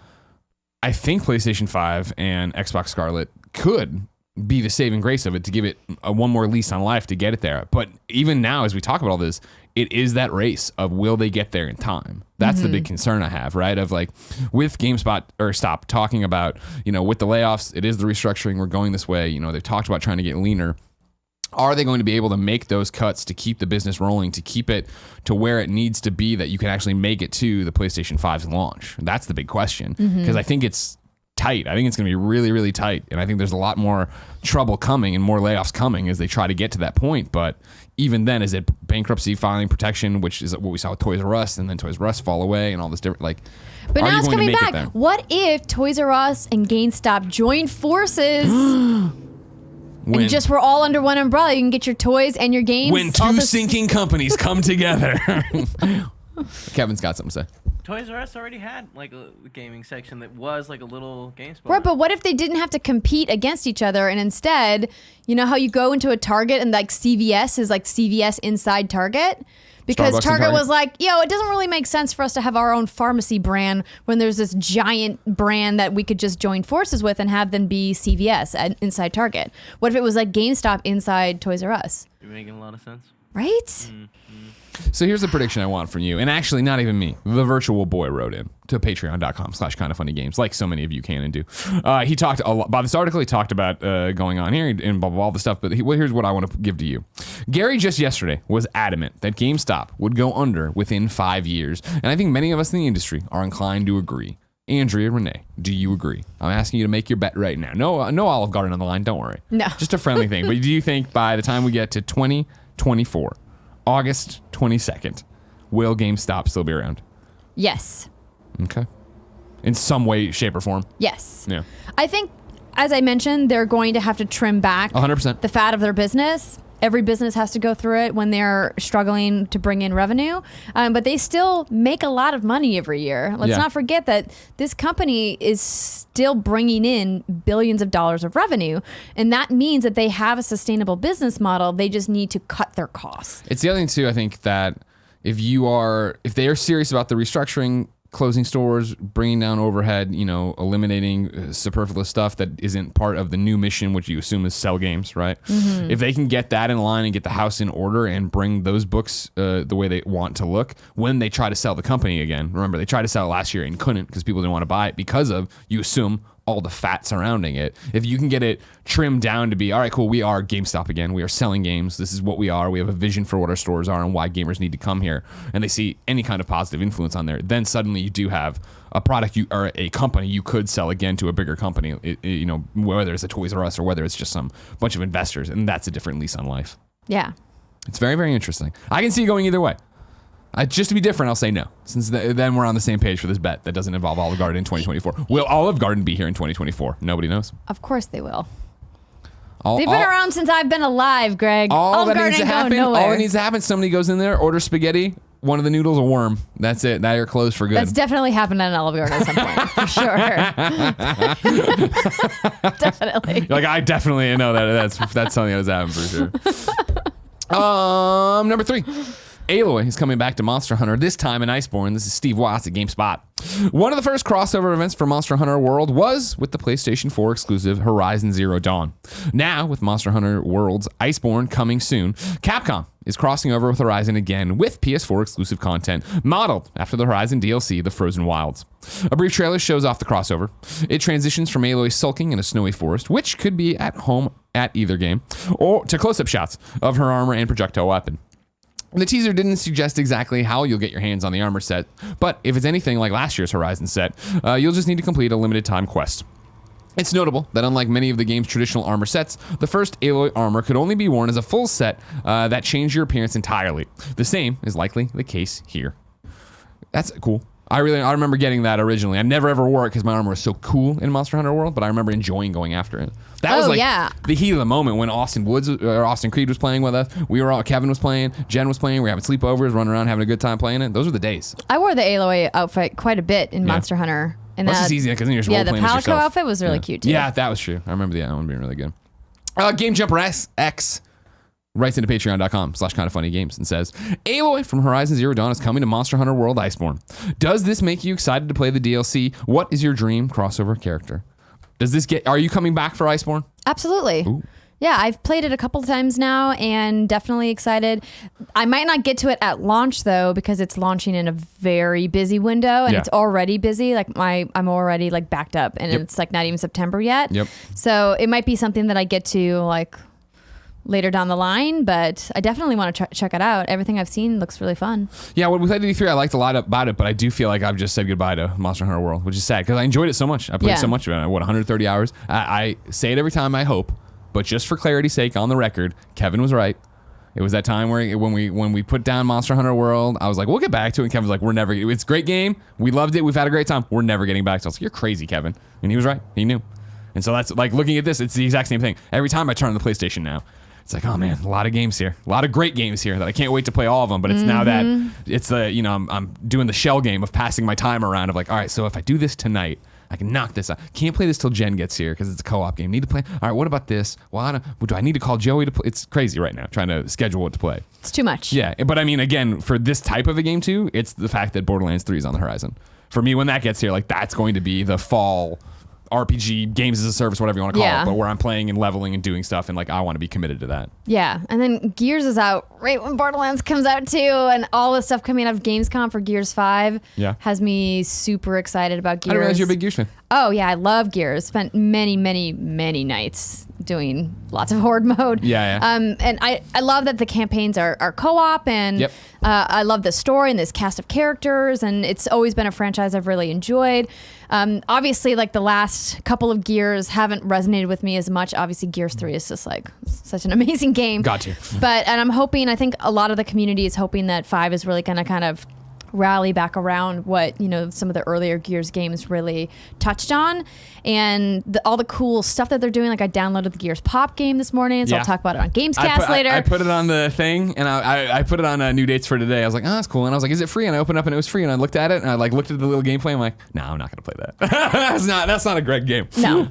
Speaker 1: I think PlayStation 5 and Xbox Scarlet could be the saving grace of it to give it one more lease on life to get it there. But even now, as we talk about all this, it is that race of will they get there in time? That's the big concern I have, right? Of like with GameSpot or stop talking about, with the layoffs, it is the restructuring. We're going this way. They've talked about trying to get leaner. Are they going to be able to make those cuts to keep the business rolling, to keep it to where it needs to be that you can actually make it to the PlayStation 5's launch? That's the big question, because I think it's tight. I think it's going to be really, really tight. And I think there's a lot more trouble coming and more layoffs coming as they try to get to that point. But even then, is it bankruptcy filing protection, which is what we saw with Toys R Us, and then Toys R Us fall away and all this different,
Speaker 2: but now it's coming back. What if Toys R Us and GameStop join forces? And just we're all under one umbrella. You can get your toys and your games.
Speaker 1: When two sinking companies come together. Kevin's got something to say.
Speaker 3: Toys R Us already had a gaming section that was like a little GameSpot.
Speaker 2: Right, but what if they didn't have to compete against each other, and instead, how you go into a Target and CVS is CVS inside Target? Because Target was like, it doesn't really make sense for us to have our own pharmacy brand when there's this giant brand that we could just join forces with and have them be CVS inside Target. What if it was like GameStop inside Toys R Us?
Speaker 3: You're making a lot of sense.
Speaker 2: Right?
Speaker 3: Mm-hmm.
Speaker 1: So here's the prediction I want from you. And actually, not even me. The virtual boy wrote in to patreon.com/kindoffunnygames, like so many of you can and do. He talked a lot about this article. He talked about going on here and blah, blah, all the stuff. But here's what I want to give to you. Gary just yesterday was adamant that GameStop would go under within 5 years. And I think many of us in the industry are inclined to agree. Andrea, Renee, do you agree? I'm asking you to make your bet right now. No Olive Garden on the line. Don't worry.
Speaker 2: No.
Speaker 1: Just a friendly thing. But do you think by the time we get to 2024, August 22nd, will GameStop still be around?
Speaker 2: Yes.
Speaker 1: Okay. In some way, shape, or form?
Speaker 2: Yes.
Speaker 1: Yeah.
Speaker 2: I think, as I mentioned, they're going to have to trim back
Speaker 1: 100%
Speaker 2: the fat of their business. every business has to go through it when they're struggling to bring in revenue, but they still make a lot of money every year. Let's not forget that this company is still bringing in billions of dollars of revenue, and that means that they have a sustainable business model. They just need to cut their costs.
Speaker 1: It's the other thing too, I think, that if they are serious about the restructuring, closing stores, bringing down overhead, eliminating superfluous stuff that isn't part of the new mission, which you assume is sell games, right? Mm-hmm. If they can get that in line and get the house in order and bring those books the way they want to look when they try to sell the company again. Remember, they tried to sell it last year and couldn't because people didn't want to buy it because of, you assume, all the fat surrounding it. If you can get it trimmed down to be, all right, cool, we are GameStop again. We are selling games. This is what we are. We have a vision for what our stores are and why gamers need to come here. And they see any kind of positive influence on there. Then suddenly you do have a product or a company you could sell again to a bigger company, whether it's a Toys R Us or whether it's just some bunch of investors. And that's a different lease on life.
Speaker 2: Yeah.
Speaker 1: It's very, very interesting. I can see it going either way. Just to be different, I'll say no, since then we're on the same page for this bet that doesn't involve Olive Garden in 2024. Will Olive Garden be here in 2024? Nobody knows.
Speaker 2: Of course they will. They've been around since I've been alive, Greg.
Speaker 1: All that needs to happen, somebody goes in there, orders spaghetti, one of the noodles a worm. That's it. Now you're closed for good.
Speaker 2: That's definitely happened at an Olive Garden at some point, for sure. Definitely.
Speaker 1: Like, I definitely know that's something that's happened for sure. Number 3. Aloy is coming back to Monster Hunter, this time in Iceborne. This is Steve Watts at GameSpot. One of the first crossover events for Monster Hunter World was with the PlayStation 4 exclusive Horizon Zero Dawn. Now, with Monster Hunter World's Iceborne coming soon, Capcom is crossing over with Horizon again with PS4 exclusive content modeled after the Horizon DLC, The Frozen Wilds. A brief trailer shows off the crossover. It transitions from Aloy sulking in a snowy forest, which could be at home at either game, or to close-up shots of her armor and projectile weapon. The teaser didn't suggest exactly how you'll get your hands on the armor set, but if it's anything like last year's Horizon set, you'll just need to complete a limited time quest. It's notable that unlike many of the game's traditional armor sets, the first Aloy armor could only be worn as a full set that changed your appearance entirely. The same is likely the case here. That's cool. I remember getting that originally. I never ever wore it because my armor was so cool in Monster Hunter World, but I remember enjoying going after it. That was the heat of the moment when Austin Creed was playing with us. Kevin was playing, Jen was playing. We were having sleepovers, running around, having a good time playing it. Those were the days.
Speaker 2: I wore the Aloy outfit quite a bit in Monster Hunter. And
Speaker 1: that's easy because then you're just role playing
Speaker 2: the
Speaker 1: yourself.
Speaker 2: Palico outfit was really cute too.
Speaker 1: Yeah, that was true. I remember that one being really good. GameJumperX writes into patreon.com/kindoffunnygames and says, Aloy from Horizon Zero Dawn is coming to Monster Hunter World Iceborne. Does this make you excited to play the DLC? What is your dream crossover character? Are you coming back for Iceborne?
Speaker 2: Absolutely.
Speaker 1: Ooh.
Speaker 2: Yeah, I've played it a couple times now and definitely excited. I might not get to it at launch though, because it's launching in a very busy window and it's already busy. Like I'm already like backed up and it's like not even September yet.
Speaker 1: Yep.
Speaker 2: So it might be something that I get to like later down the line, but I definitely want to check it out. Everything I've seen looks really fun. Yeah,
Speaker 1: when we played E3, I liked a lot about it, but I do feel like I've just said goodbye to Monster Hunter World, which is sad because I enjoyed it so much. I played so much of it. 130 hours. I say it every time, I hope, but just for clarity's sake, on the record, Kevin was right. It was that time where when we put down Monster Hunter World, I was like, we'll get back to it. And Kevin was like, it's a great game. We loved it. We've had a great time. We're never getting back to it. I was like, you're crazy, Kevin. And he was right. He knew. And so that's like looking at this, it's the exact same thing. Every time I turn on the PlayStation now, it's like, oh man, a lot of games here, a lot of great games here that I can't wait to play all of them. But it's now that it's the, I'm doing the shell game of passing my time around of like, all right, so if I do this tonight, I can knock this out. Can't play this till Jen gets here because it's a co-op game. Need to play. All right, what about this? Well, do I need to call Joey to play? It's crazy right now trying to schedule what to play.
Speaker 2: It's too much.
Speaker 1: Yeah, but I mean, again, for this type of a game too, it's the fact that Borderlands 3 is on the horizon. For me, when that gets here, like that's going to be the fall RPG, games as a service, whatever you want to call it, but where I'm playing and leveling and doing stuff, and like I want to be committed to that.
Speaker 2: Yeah, and then Gears is out right when Borderlands comes out too, and all the stuff coming out of Gamescom for Gears 5 has me super excited about Gears.
Speaker 1: I didn't realize you're a big Gears fan.
Speaker 2: Oh yeah, I love Gears. Spent many nights doing lots of horde mode. And I love that the campaigns are co-op, and I love the story and this cast of characters, and it's always been a franchise I've really enjoyed. Obviously, like the last couple of Gears haven't resonated with me as much. Obviously, Gears 3 is just like such an amazing game.
Speaker 1: Got you.
Speaker 2: And I'm hoping, I think a lot of the community is hoping that 5 is really going to kind of rally back around what some of the earlier Gears games really touched on, and all the cool stuff that they're doing. Like I downloaded the Gears Pop game this morning, so I'll talk about it on Gamescast later.
Speaker 1: I put it on the thing, and I put it on new dates for today. I was like, oh, that's cool, and I was like, is it free? And I opened up and it was free, and I looked at it and I like looked at the little gameplay. I'm like, no, I'm not gonna play that. that's not a Greg game.
Speaker 2: No,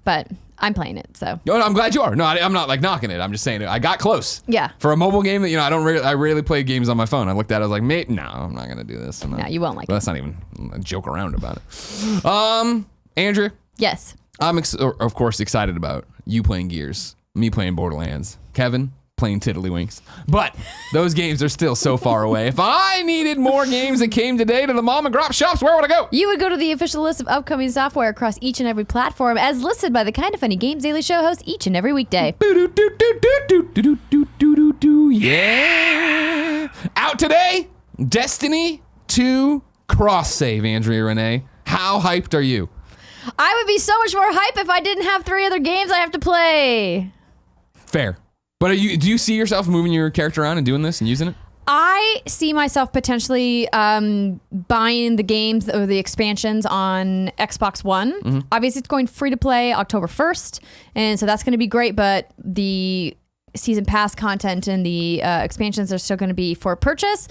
Speaker 2: but I'm playing it, so.
Speaker 1: No, I'm glad you are. No, I'm not like knocking it. I'm just saying I got close.
Speaker 2: Yeah.
Speaker 1: For a mobile game that I rarely play games on my phone. I looked at it, I was like, mate, no, I'm not gonna do this.
Speaker 2: No, you won't like it.
Speaker 1: That's not even a joke around about it. Andrew.
Speaker 2: Yes.
Speaker 1: I'm of course excited about you playing Gears, me playing Borderlands, Kevin playing Tiddlywinks. But those games are still so far away. If I needed more games that came today to the mom and grop shops, where would I go?
Speaker 2: You would go to the official list of upcoming software across each and every platform as listed by the Kinda Funny Games Daily Show host each and every weekday.
Speaker 1: Yeah. Out today, Destiny 2 cross save, Andrea Renee. How hyped are you?
Speaker 2: I would be so much more hype if I didn't have 3 other games I have to play.
Speaker 1: Fair. But do you see yourself moving your character around and doing this and using it?
Speaker 2: I see myself potentially buying the games or the expansions on Xbox One. Mm-hmm. Obviously, it's going free to play October 1st, and so that's going to be great, but the season pass content and the expansions are still going to be for purchase.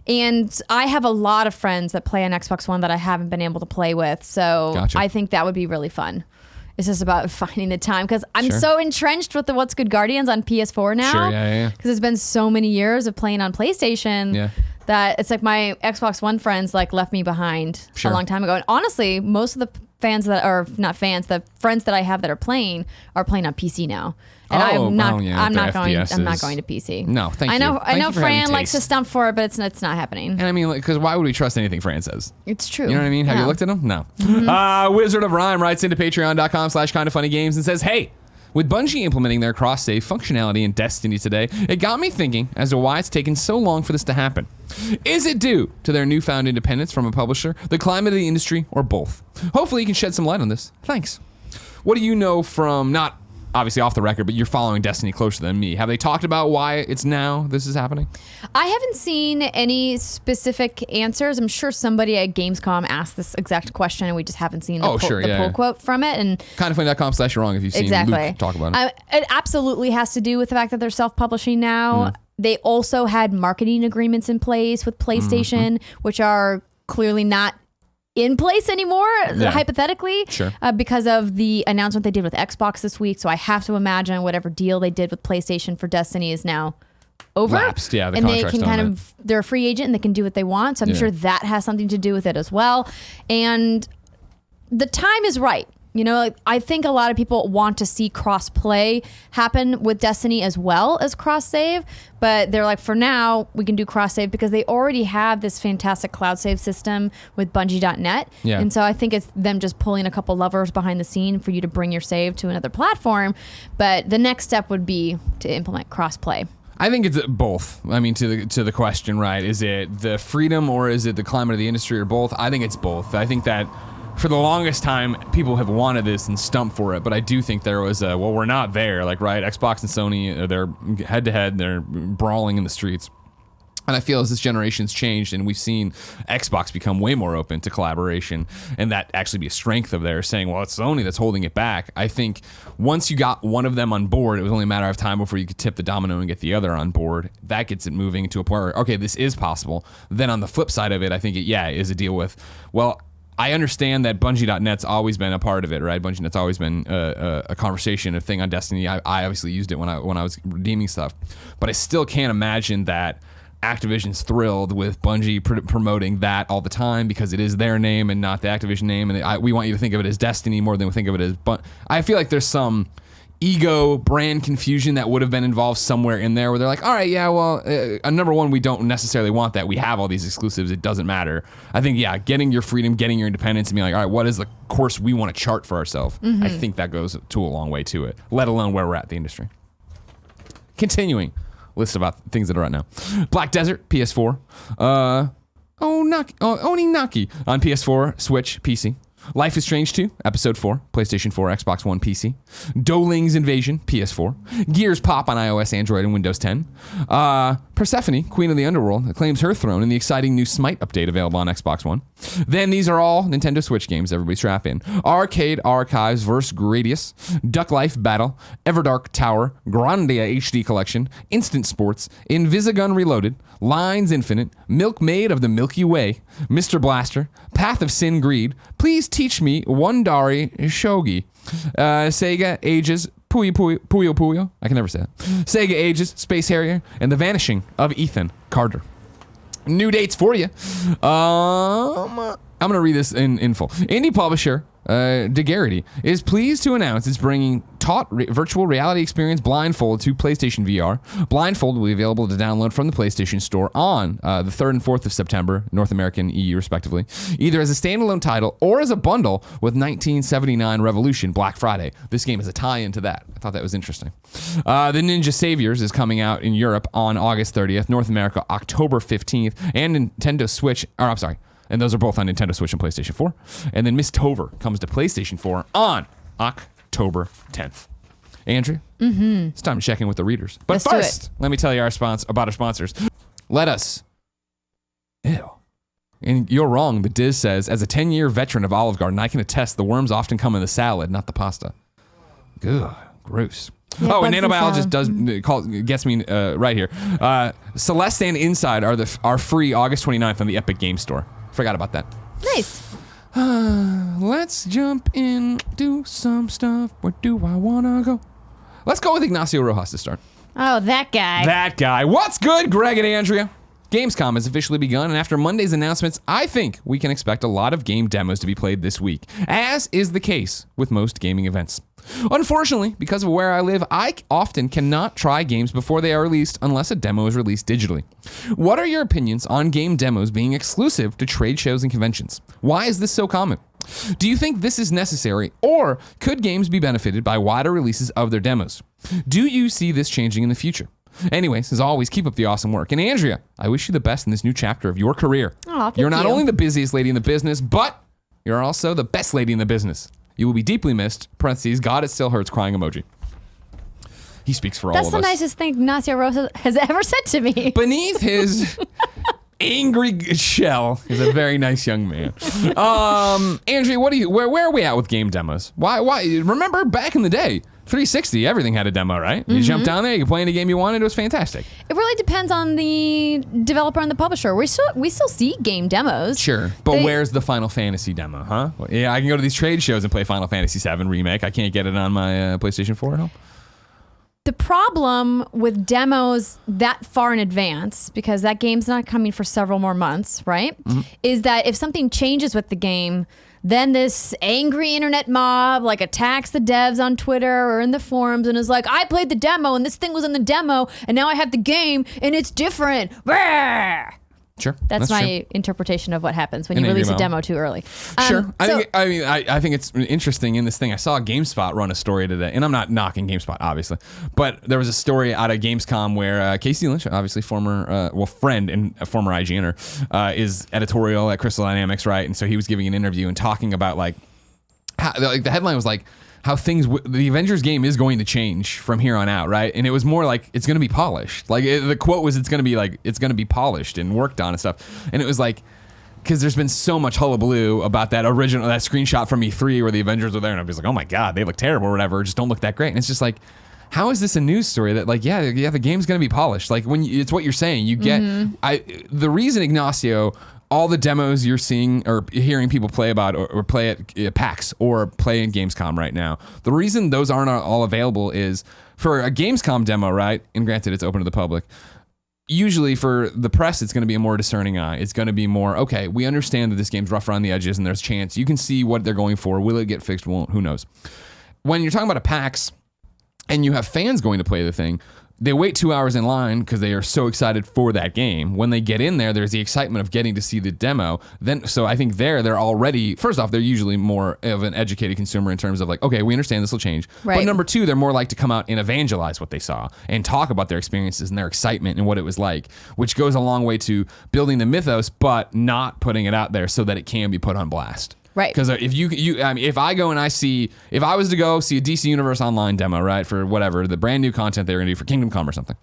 Speaker 2: And I have a lot of friends that play on Xbox One that I haven't been able to play with, so gotcha. I think that would be really fun. It's just about finding the time because I'm so entrenched with the What's Good Guardians on PS4 now.
Speaker 1: Sure, yeah.
Speaker 2: Because it's been so many years of playing on PlayStation that it's like my Xbox One friends like left me behind a long time ago. And honestly, most of the fans that are not fans, the friends that I have that are playing on PC now. And I'm not going to PC.
Speaker 1: No, thank you.
Speaker 2: I know Fran likes to stump for it, but it's not happening.
Speaker 1: And I mean, because why would we trust anything Fran says?
Speaker 2: It's true.
Speaker 1: You know what I mean? Have you looked at him? No. Mm-hmm. Wizard of Rhyme writes into patreon.com/kindafunnygames and says, hey, with Bungie implementing their cross-save functionality in Destiny today, it got me thinking as to why it's taken so long for this to happen. Is it due to their newfound independence from a publisher, the climate of the industry, or both? Hopefully you can shed some light on this. Thanks. What do you know from, not obviously off the record, but you're following Destiny closer than me. Have they talked about why it's now this is happening? I
Speaker 2: haven't seen any specific answers. I'm sure somebody at Gamescom asked this exact question and we just haven't seen the pull quote from it. And
Speaker 1: kindoffunny.com/wrong if you've seen Luke talk about it.
Speaker 2: It absolutely has to do with the fact that they're self-publishing now. They also had marketing agreements in place with PlayStation, which are clearly not in place anymore, hypothetically, because of the announcement they did with Xbox this week. So I have to imagine whatever deal they did with PlayStation for Destiny is now over.
Speaker 1: Lapsed, the
Speaker 2: and they can they're a free agent and they can do what they want. So I'm sure that has something to do with it as well. And the time is right. You know, I think a lot of people want to see cross-play happen with Destiny as well as cross-save, but they're like, for now, we can do cross-save because they already have this fantastic cloud save system with Bungie.net. Yeah. And so I think it's them just pulling a couple levers behind the scene for you to bring your save to another platform. But the next step would be to implement cross-play.
Speaker 1: I think it's both. I mean, to the question, right? Is it the freedom or is it the climate of the industry or both? I think it's both. I think that for the longest time, people have wanted this and stumped for it, but I do think there was a, well, we're not there, like, right? Xbox and Sony, they're head-to-head, they're brawling in the streets. And I feel as this generation's changed and we've seen Xbox become way more open to collaboration and that actually be a strength of theirs, saying, well, it's Sony that's holding it back. I think once you got one of them on board, it was only a matter of time before you could tip the domino and get the other on board. That gets it moving to a point where, okay, this is possible. Then on the flip side of it, I think it is a deal with, well, I understand that Bungie.net's always been a part of it, right? Bungie.net's always been a conversation, a thing on Destiny. I obviously used it when I was redeeming stuff, but I still can't imagine that Activision's thrilled with Bungie promoting that all the time because it is their name and not the Activision name, and we want you to think of it as Destiny more than we think of it as. But I feel like there's some ego brand confusion that would have been involved somewhere in there where they're like, all right, yeah, well, number one, we don't necessarily want that. We have all these exclusives. It doesn't matter. I think, getting your freedom, getting your independence and being like, all right, what is the course we want to chart for ourselves? I think that goes to a long way to it, let alone where we're at in the industry. Continuing list about things that are out now. Black Desert, PS4. Oninaki on PS4, Switch, PC. Life is Strange 2, Episode 4, PlayStation 4, Xbox One, PC. Doling's Invasion, PS4. Gears Pop on iOS, Android, and Windows 10. Persephone, Queen of the Underworld, claims her throne in the exciting new Smite update available on Xbox One. Then these are all Nintendo Switch games, everybody strap in. Arcade Archives vs. Gradius, Duck Life Battle, Everdark Tower, Grandia HD Collection, Instant Sports, Invisigun Reloaded, Lines Infinite, Milkmaid of the Milky Way, Mr. Blaster, Path of Sin Greed, Please Teach Me Wandari Shogi, Sega Ages, Puyo. I can never say that. Sega Ages, Space Harrier, and The Vanishing of Ethan Carter. New dates for you. I'm going to read this in full. Indie publisher Daguerreoty is pleased to announce it's bringing virtual reality experience Blindfold to PlayStation VR. Blindfold will be available to download from the PlayStation Store on the 3rd and 4th of September, North America and EU respectively, either as a standalone title or as a bundle with 1979 Revolution Black Friday. This game is a tie-in to that. I thought that was interesting. The Ninja Saviors is coming out in Europe on August 30th, North America October 15th, and Nintendo Switch, and those are both on Nintendo Switch and PlayStation 4. And then Miss Tover comes to PlayStation 4 on October 10th. Andrea, it's time to check in with the readers. But first, let me tell you about our sponsors. And you're wrong, the Diz says, as a 10-year veteran of Olive Garden, I can attest the worms often come in the salad, not the pasta. Ugh, gross. Yeah, and nanobiologist gets me right here. Celeste and Inside are free August 29th on the Epic Game Store. Forgot about that.
Speaker 2: Nice.
Speaker 1: Let's jump in, do some stuff. Where do I want to go? Let's go with Ignacio Rojas to start.
Speaker 2: Oh, that guy.
Speaker 1: What's good, Greg and Andrea? Gamescom has officially begun, and after Monday's announcements, I think we can expect a lot of game demos to be played this week, as is the case with most gaming events. Unfortunately, because of where I live, I often cannot try games before they are released unless a demo is released digitally. What are your opinions on game demos being exclusive to trade shows and conventions? Why is this so common? Do you think this is necessary, or could games be benefited by wider releases of their demos? Do you see this changing in the future? Anyways, as always, keep up the awesome work. And Andrea, I wish you the best in this new chapter of your career. You're not only the busiest lady in the business, but you're also the best lady in the business. You will be deeply missed. Parentheses, God, it still hurts crying emoji. He speaks for all of us.
Speaker 2: That's the nicest thing Ignacio Rojas has ever said to me.
Speaker 1: Beneath his angry shell is a very nice young man. Andrea, where are we at with game demos? Why? Remember back in the day, 360, everything had a demo, right? You jumped down there, you could play any game you wanted, it was fantastic.
Speaker 2: It really depends on the developer and the publisher. We still see game demos.
Speaker 1: Sure, but where's the Final Fantasy demo, huh? Yeah, I can go to these trade shows and play Final Fantasy VII Remake. I can't get it on my PlayStation 4 at home.
Speaker 2: The problem with demos that far in advance, because that game's not coming for several more months, right? Is that if something changes with the game, then this angry internet mob attacks the devs on Twitter or in the forums and is like, I played the demo and this thing was in the demo and now I have the game and it's different. Rah!
Speaker 1: Sure.
Speaker 2: That's my
Speaker 1: true.
Speaker 2: interpretation of what happens when you release a demo too early.
Speaker 1: Sure. I think it's interesting in this thing. I saw GameSpot run a story today, and I'm not knocking GameSpot, obviously, but there was a story out of Gamescom where Casey Lynch, obviously former, friend and a former IGNer, is editorial at Crystal Dynamics, right? And so he was giving an interview and talking about how, the headline was how the Avengers game is going to change from here on out, right? And it was more like it's going to be polished. The quote was it's going to be polished and worked on and stuff. And it was because there's been so much hullabaloo about that screenshot from E3 where the Avengers were there, and I was like, oh my god, they look terrible or whatever, just don't look that great. And it's just how is this a news story that the game's going to be polished? It's what you're saying. You get the reason Ignacio. All the demos you're seeing or hearing people play about or play at PAX or play in Gamescom right now, the reason those aren't all available is for a Gamescom demo, right? And granted, it's open to the public. Usually for the press, it's going to be a more discerning eye. It's going to be more, okay, we understand that this game's rough around the edges and there's a chance. You can see what they're going for. Will it get fixed? Won't? Who knows? When you're talking about a PAX and you have fans going to play the thing, they wait 2 hours in line because they are so excited for that game. When they get in there, there's the excitement of getting to see the demo. So I think they're already, first off, they're usually more of an educated consumer in terms of okay, we understand this will change. Right. But number two, they're more like to come out and evangelize what they saw and talk about their experiences and their excitement and what it was like, which goes a long way to building the mythos, but not putting it out there so that it can be put on blast.
Speaker 2: Right.
Speaker 1: Because if I go and if I was to go see a DC Universe Online demo, right, for whatever, the brand new content they were going to do for Kingdom Come or something,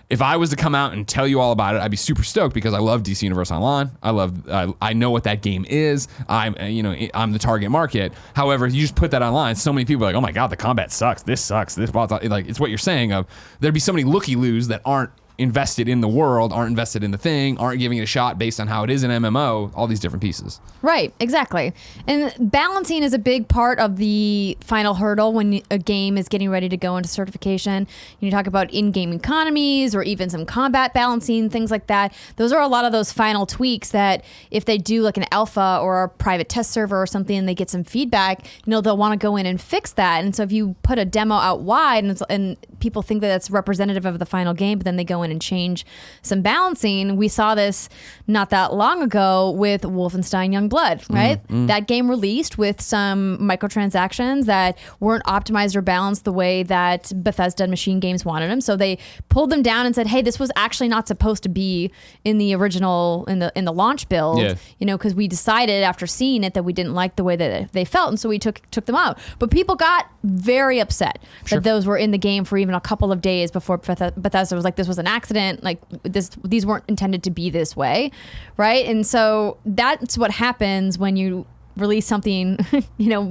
Speaker 1: if I was to come out and tell you all about it, I'd be super stoked because I love DC Universe Online. I know what that game is. I'm the target market. However, you just put that online, so many people are like, oh my God, the combat sucks. This sucks. This, like, it's what you're saying of there'd be so many looky-loos that aren't invested in the world, aren't invested in the thing, aren't giving it a shot based on how it is an MMO, all these different pieces.
Speaker 2: Right, exactly. And balancing is a big part of the final hurdle when a game is getting ready to go into certification. You talk about in-game economies or even some combat balancing, things like that. Those are a lot of those final tweaks that if they do like an alpha or a private test server or something and they get some feedback, they'll want to go in and fix that. And so if you put a demo out wide and people think that it's representative of the final game, but then they go in and change some balancing. We saw this not that long ago with Wolfenstein Youngblood, right? That game released with some microtransactions that weren't optimized or balanced the way that Bethesda and Machine Games wanted them. So they pulled them down and said, hey, this was actually not supposed to be in the original, in the launch build, because we decided after seeing it that we didn't like the way that they felt. And so we took them out. But people got very upset that those were in the game for even a couple of days before Bethesda was like, this was an accident, like these weren't intended to be this way, right? And so that's what happens when you release something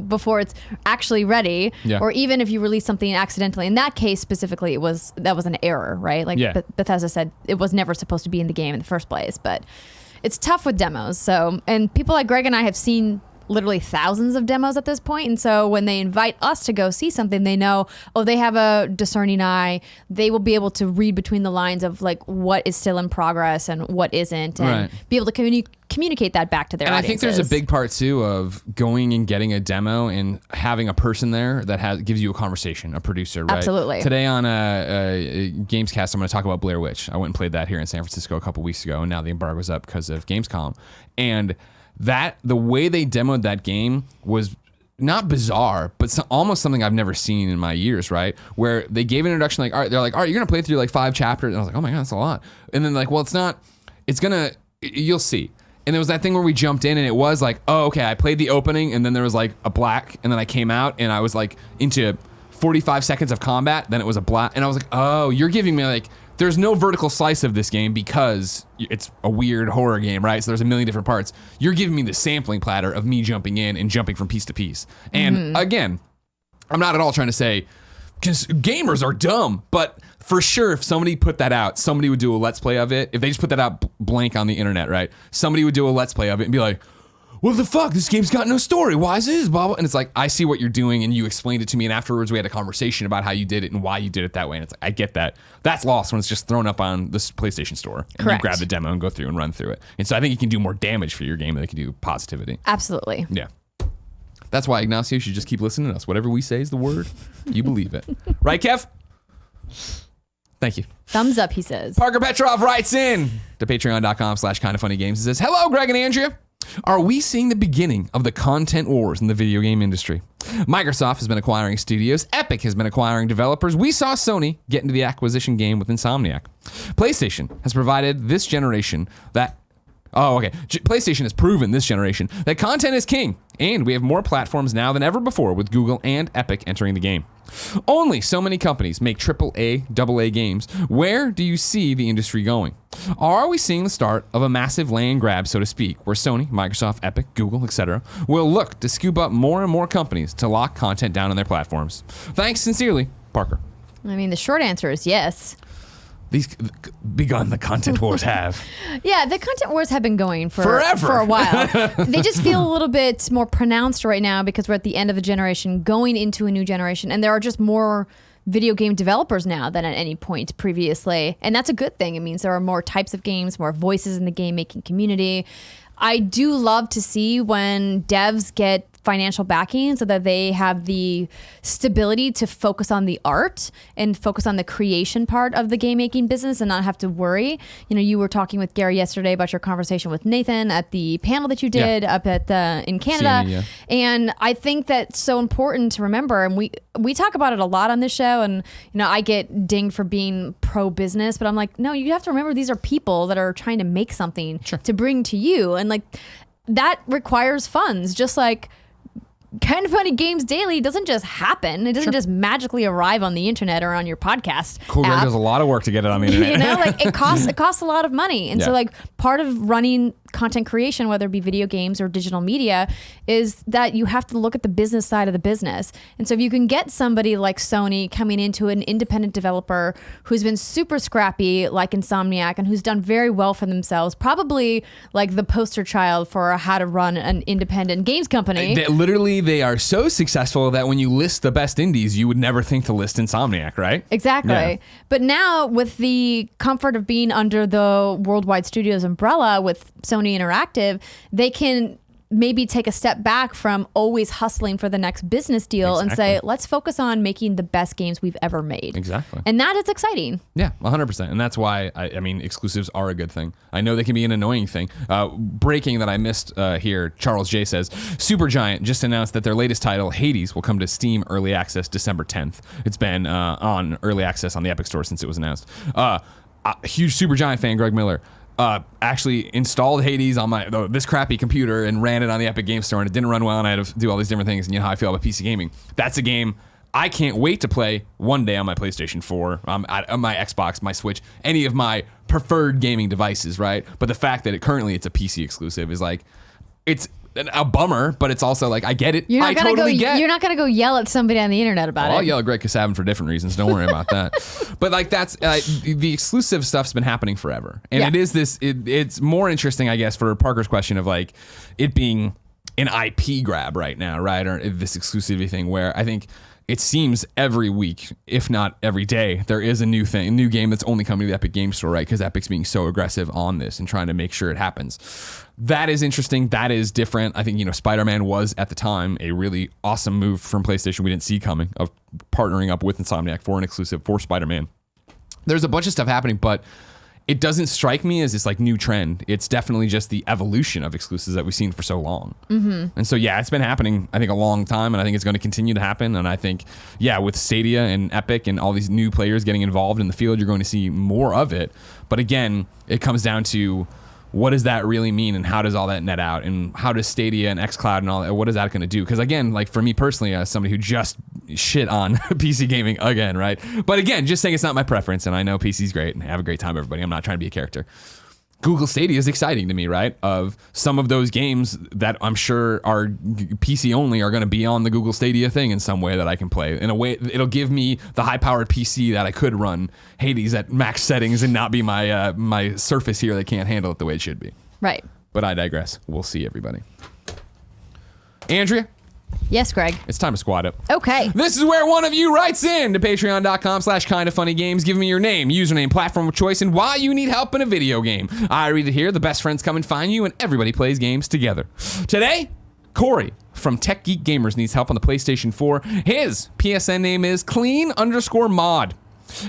Speaker 2: before it's actually ready, or even if you release something accidentally. In that case specifically, that was an error, right? Like Bethesda said it was never supposed to be in the game in the first place. But it's tough with demos. So, and people like Greg and I have seen literally thousands of demos at this point, and so when they invite us to go see something, they know, they have a discerning eye. They will be able to read between the lines of like what is still in progress and what isn't, and be able to communicate that back to their audiences.
Speaker 1: I think there's a big part too of going and getting a demo and having a person there that gives you a conversation, a producer, right?
Speaker 2: Absolutely.
Speaker 1: Today on a Gamescast, I'm going to talk about Blair Witch. I went and played that here in San Francisco a couple weeks ago, and now the embargo's up because of Gamescom, and the way they demoed that game was not bizarre, but almost something I've never seen in my years, right? Where they gave an introduction, like, all right, you're going to play through like 5 chapters. And I was like, oh my God, that's a lot. And then like, well, it's not, you'll see. And there was that thing where we jumped in and it was like, oh, okay, I played the opening and then there was like a black and then I came out and I was like into 45 seconds of combat. Then it was a black and I was like, oh, you're giving me like, there's no vertical slice of this game because it's a weird horror game, right? So there's a million different parts. You're giving me the sampling platter of me jumping in and jumping from piece to piece. And again, I'm not at all trying to say gamers are dumb, but for sure, if somebody put that out, somebody would do a Let's Play of it. If they just put that out blank on the internet, right? Somebody would do a Let's Play of it and be like, what the fuck? This game's got no story. Why is this, blah, blah? And it's like, I see what you're doing, and you explained it to me, and afterwards we had a conversation about how you did it and why you did it that way. And it's like, I get that. That's lost when it's just thrown up on the PlayStation Store. And
Speaker 2: Correct.
Speaker 1: You grab the demo and go through and run through it. And so I think you can do more damage for your game than it can do positivity.
Speaker 2: Absolutely.
Speaker 1: Yeah. That's why, Ignacio, you should just keep listening to us. Whatever we say is the word, you believe it. Right, Kev? Thank you.
Speaker 2: Thumbs up, he says.
Speaker 1: Parker Petrov writes in to patreon.com/kindoffunnygames and says, hello, Greg and Andrea. Are we seeing the beginning of the content wars in the video game industry? Microsoft has been acquiring studios. Epic has been acquiring developers. We saw Sony get into the acquisition game with Insomniac. PlayStation has provided this generation that... Oh, okay. PlayStation has proven this generation that content is king, and we have more platforms now than ever before with Google and Epic entering the game. Only so many companies make AAA, AA games. Where do you see the industry going? Are we seeing the start of a massive land grab, so to speak, where Sony, Microsoft, Epic, Google, etc. will look to scoop up more and more companies to lock content down on their platforms? Thanks sincerely, Parker.
Speaker 2: I mean, the short answer is yes.
Speaker 1: These begun the content wars have.
Speaker 2: Yeah, the content wars have been going
Speaker 1: forever.
Speaker 2: For a while. They just feel a little bit more pronounced right now because we're at the end of a generation going into a new generation, and there are just more video game developers now than at any point previously, and that's a good thing. It means there are more types of games, more voices in the game making community. I do love to see when devs get financial backing so that they have the stability to focus on the art and focus on the creation part of the game making business and not have to worry. You know, you were talking with Gary yesterday about your conversation with Nathan at the panel that you did up at in Canada. And I think that's so important to remember. And we talk about it a lot on this show, and you know, I get dinged for being pro business, but I'm like, no, you have to remember these are people that are trying to make something to bring to you, and like that requires funds, just like Kind of Funny Games Daily doesn't just happen. It doesn't just magically arrive on the internet or on your podcast
Speaker 1: Cool Greg
Speaker 2: app.
Speaker 1: does a lot of work to get it on the internet.
Speaker 2: You know, like it costs a lot of money. And so like part of running content creation, whether it be video games or digital media, is that you have to look at the business side of the business. And so if you can get somebody like Sony coming into an independent developer who's been super scrappy like Insomniac and who's done very well for themselves, probably like the poster child for how to run an independent games company.
Speaker 1: They are so successful that when you list the best indies, you would never think to list Insomniac, right?
Speaker 2: Exactly.
Speaker 1: Yeah.
Speaker 2: But now with the comfort of being under the Worldwide Studios umbrella with Sony Interactive, they can maybe take a step back from always hustling for the next business deal and say, let's focus on making the best games we've ever made.
Speaker 1: Exactly.
Speaker 2: And that is exciting.
Speaker 1: Yeah, 100%. And that's why, I mean, exclusives are a good thing. I know they can be an annoying thing. Breaking that I missed here, Charles J says, Supergiant just announced that their latest title, Hades, will come to Steam Early Access December 10th. It's been on Early Access on the Epic Store since it was announced. Huge Supergiant fan, Greg Miller. Actually installed Hades on this crappy computer and ran it on the Epic Game Store, and it didn't run well, and I had to do all these different things, and you know how I feel about PC gaming. That's a game I can't wait to play one day on my PlayStation 4, on my Xbox, my Switch, any of my preferred gaming devices, right? But the fact that currently it's a PC exclusive is like, it's a bummer, but it's also like, I get it.
Speaker 2: You're not
Speaker 1: You're
Speaker 2: not going to go yell at somebody on the internet about
Speaker 1: I'll
Speaker 2: it.
Speaker 1: yell at Greg Kasavin for different reasons. Don't worry about that. But like that's the exclusive stuff's been happening forever, and it is this. It's more interesting, I guess, for Parker's question of like it being an IP grab right now, right? Or this exclusivity thing, where I think it seems every week, if not every day, there is a new thing, a new game that's only coming to the Epic Game Store, right? Because Epic's being so aggressive on this and trying to make sure it happens. That is interesting. That is different. I think, you know, Spider-Man was at the time a really awesome move from PlayStation we didn't see coming, of partnering up with Insomniac for an exclusive for Spider-Man. There's a bunch of stuff happening, but it doesn't strike me as this like new trend. It's definitely just the evolution of exclusives that we've seen for so long. Mm-hmm. And so, yeah, it's been happening, I think, a long time, and I think it's going to continue to happen. And I think, yeah, with Stadia and Epic and all these new players getting involved in the field, you're going to see more of it. But again, it comes down to, what does that really mean, and how does all that net out, and how does Stadia and xCloud and all that, what is that going to do? Because again, like for me personally, as somebody who just shit on PC gaming again, right? But again, just saying it's not my preference, and I know PC's great, and have a great time, everybody. I'm not trying to be a character. Google Stadia is exciting to me, right? Of some of those games that I'm sure are PC only are going to be on the Google Stadia thing in some way that I can play. In a way, it'll give me the high-powered PC that I could run Hades at max settings and not be my my Surface here that can't handle it the way it should be.
Speaker 2: Right.
Speaker 1: But I digress. We'll see, everybody. Andrea?
Speaker 2: Yes, Greg.
Speaker 1: It's time to squad up.
Speaker 2: Okay.
Speaker 1: This is where one of you writes in to patreon.com/kindoffunnygames. Give me your name, username, platform of choice, and why you need help in a video game. I read it here. The best friends come and find you, and everybody plays games together. Today, Corey from Tech Geek Gamers needs help on the PlayStation 4. His PSN name is clean_mod.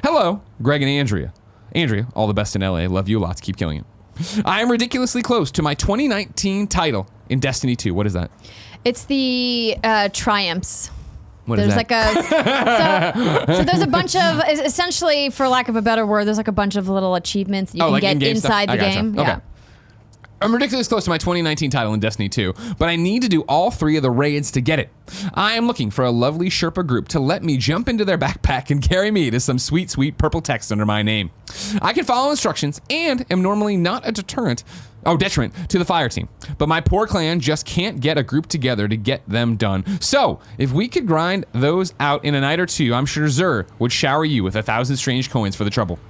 Speaker 1: Hello, Greg and Andrea. Andrea, all the best in LA. Love you lots. Keep killing it. I am ridiculously close to my 2019 title in Destiny 2. What is that?
Speaker 2: It's the triumphs.
Speaker 1: What is
Speaker 2: that? So there's a bunch of, essentially, for lack of a better word, there's like a bunch of little achievements that you can
Speaker 1: like
Speaker 2: get
Speaker 1: in-game
Speaker 2: inside
Speaker 1: stuff?
Speaker 2: the
Speaker 1: I gotcha.
Speaker 2: game.
Speaker 1: Okay.
Speaker 2: Yeah.
Speaker 1: I'm ridiculously close to my 2019 title in Destiny 2, but I need to do all 3 of the raids to get it. I am looking for a lovely Sherpa group to let me jump into their backpack and carry me to some sweet, sweet purple text under my name. I can follow instructions and am normally not a deterrent to the fire team. But my poor clan just can't get a group together to get them done. So, if we could grind those out in a night or two, I'm sure Zur would shower you with 1,000 strange coins for the trouble.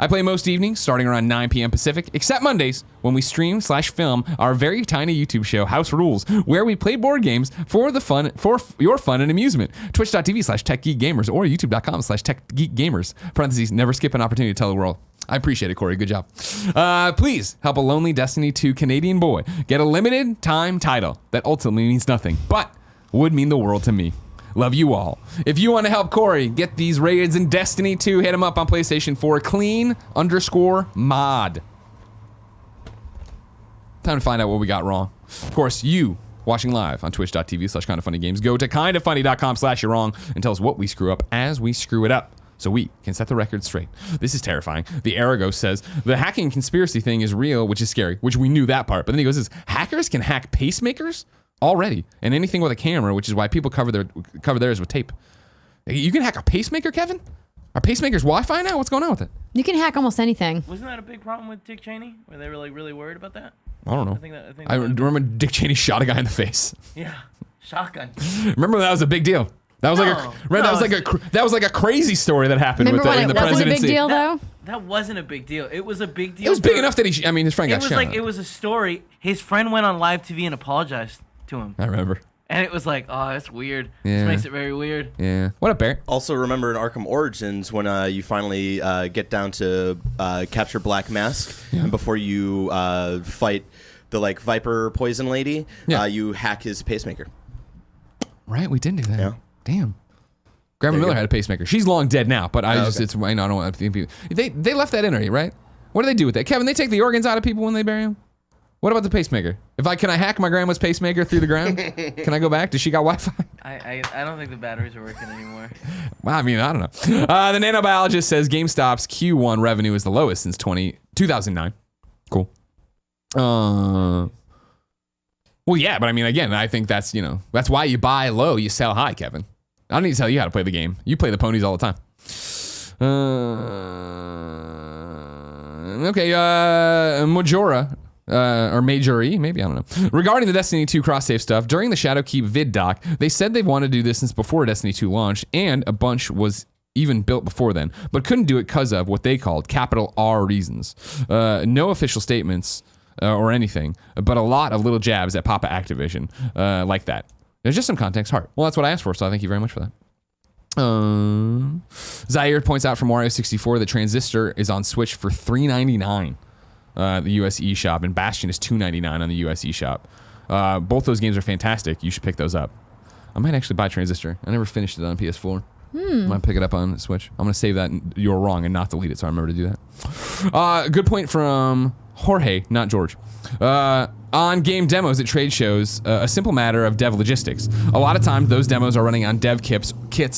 Speaker 1: I play most evenings, starting around 9 p.m. Pacific, except Mondays, when we stream/film our very tiny YouTube show, House Rules, where we play board games for your fun and amusement. Twitch.tv/TechGeekGamers or YouTube.com/TechGeekGamers. Parentheses, never skip an opportunity to tell the world. I appreciate it, Corey. Good job. Please help a lonely Destiny 2 Canadian boy get a limited time title that ultimately means nothing, but would mean the world to me. Love you all. If you want to help Corey get these raids in Destiny 2, hit him up on PlayStation 4, clean_mod. Time to find out what we got wrong. Of course, you watching live on twitch.tv/kindoffunnygames. Go to kindoffunny.com/you're wrong and tell us what we screw up as we screw it up, so we can set the record straight. This is terrifying. The Arago says, the hacking conspiracy thing is real, which is scary, which we knew that part. But then he goes, hackers can hack pacemakers? already, and anything with a camera, which is why people cover theirs with tape. You can hack a pacemaker, Kevin? Are pacemakers Wi-Fi now? What's going on with it?
Speaker 2: You can hack almost anything.
Speaker 3: Wasn't that a big problem with Dick Cheney? Were they really worried about that?
Speaker 1: I don't know.
Speaker 3: I think
Speaker 1: I remember Dick Cheney shot a guy in the face.
Speaker 3: Yeah, shotgun.
Speaker 1: Remember that was a big deal. That was that was like a crazy story that happened
Speaker 2: Remember
Speaker 1: with
Speaker 2: when
Speaker 1: the
Speaker 2: it wasn't
Speaker 1: presidency.
Speaker 2: a big deal though?
Speaker 3: That wasn't a big deal. It was a big deal.
Speaker 1: It was big enough that his friend got shot.
Speaker 3: It was a story. His friend went on live TV and apologized to him.
Speaker 1: I remember.
Speaker 3: And it was like, oh, that's weird.
Speaker 1: Yeah.
Speaker 3: This makes it very weird.
Speaker 1: Yeah. What up, Barrett?
Speaker 4: Also, remember in Arkham Origins when you finally get down to capture Black Mask, and before you fight the Viper Poison Lady, you hack his pacemaker.
Speaker 1: Right, we didn't do that.
Speaker 4: Yeah.
Speaker 1: Damn. Grandma Miller had a pacemaker. She's long dead now, but I
Speaker 4: okay.
Speaker 1: I don't want to think they left that in her, right? What do they do with that? Kevin, they take the organs out of people when they bury them? What about the pacemaker? Can I hack my grandma's pacemaker through the ground? Can I go back? Does she got Wi-Fi?
Speaker 3: I don't think the batteries are working anymore.
Speaker 1: Well, I mean, I don't know. The nanobiologist says GameStop's Q1 revenue is the lowest since 2009. Cool. Well, yeah, but I mean, again, I think that's why you buy low, you sell high, Kevin. I don't need to tell you how to play the game. You play the ponies all the time. Okay, Majora. Or Majori, maybe, I don't know. Regarding the Destiny 2 cross-save stuff, during the Shadowkeep vid doc, they said they've wanted to do this since before Destiny 2 launched, and a bunch was even built before then, but couldn't do it because of what they called capital R reasons. No official statements or anything, but a lot of little jabs at Papa Activision like that. There's just some context. Heart. Well, that's what I asked for, so thank you very much for that. Zaire points out from Wario 64 that Transistor is on Switch for $3.99. The US eShop, and Bastion is $2.99 on the US eShop. Both those games are fantastic. You should pick those up. I might actually buy Transistor. I never finished it on PS4. I might pick it up on Switch. I'm going to save that you're wrong and not delete it, so I remember to do that. Good point from Jorge, not George. On game demos at trade shows, a simple matter of dev logistics. A lot of times, those demos are running on dev kits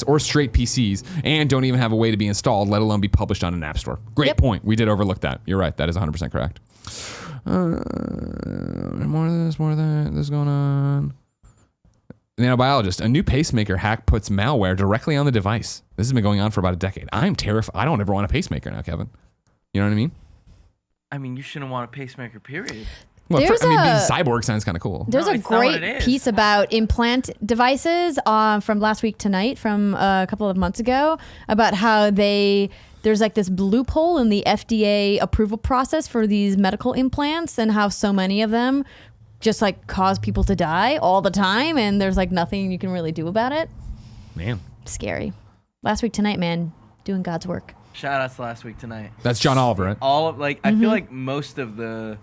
Speaker 1: or straight PCs and don't even have a way to be installed, let alone be published on an app store. Great point. We did overlook that. You're right. That is 100% correct. More of this, more of that. This is going on. Nanobiologist. A new pacemaker hack puts malware directly on the device. This has been going on for about a decade. I'm terrified. I don't ever want a pacemaker now, Kevin. You know what I mean?
Speaker 3: I mean, you shouldn't want a pacemaker, period.
Speaker 1: Well, being cyborg sounds kind of cool.
Speaker 2: There's a great piece about implant devices from last week tonight, from a couple of months ago, about how there's like this loophole in the FDA approval process for these medical implants, and how so many of them just like cause people to die all the time, and there's like nothing you can really do about it.
Speaker 1: Man.
Speaker 2: Scary. Last week tonight, man, doing God's work.
Speaker 3: Shout outs to last week tonight.
Speaker 1: That's John Oliver, right?
Speaker 3: All of I feel like most of the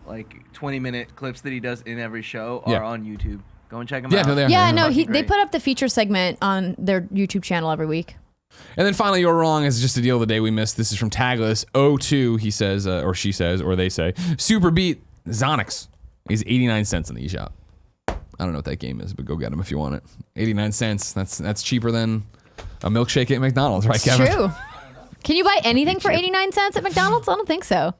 Speaker 3: 20-minute clips that he does in every show are on YouTube. Go and check them out.
Speaker 1: No, they are.
Speaker 2: Yeah, no, they put up the feature segment on their YouTube channel every week.
Speaker 1: And then finally, You're Wrong is just a deal of the day we missed. This is from Tagless02. He says, or she says, or they say, Super Beat Zonix is 89 cents in the eShop. I don't know what that game is, but go get them if you want it. 89 cents. That's cheaper than a milkshake at McDonald's, right, Kevin?
Speaker 2: It's true. Can you buy anything for 89 cents at McDonald's? I don't think so.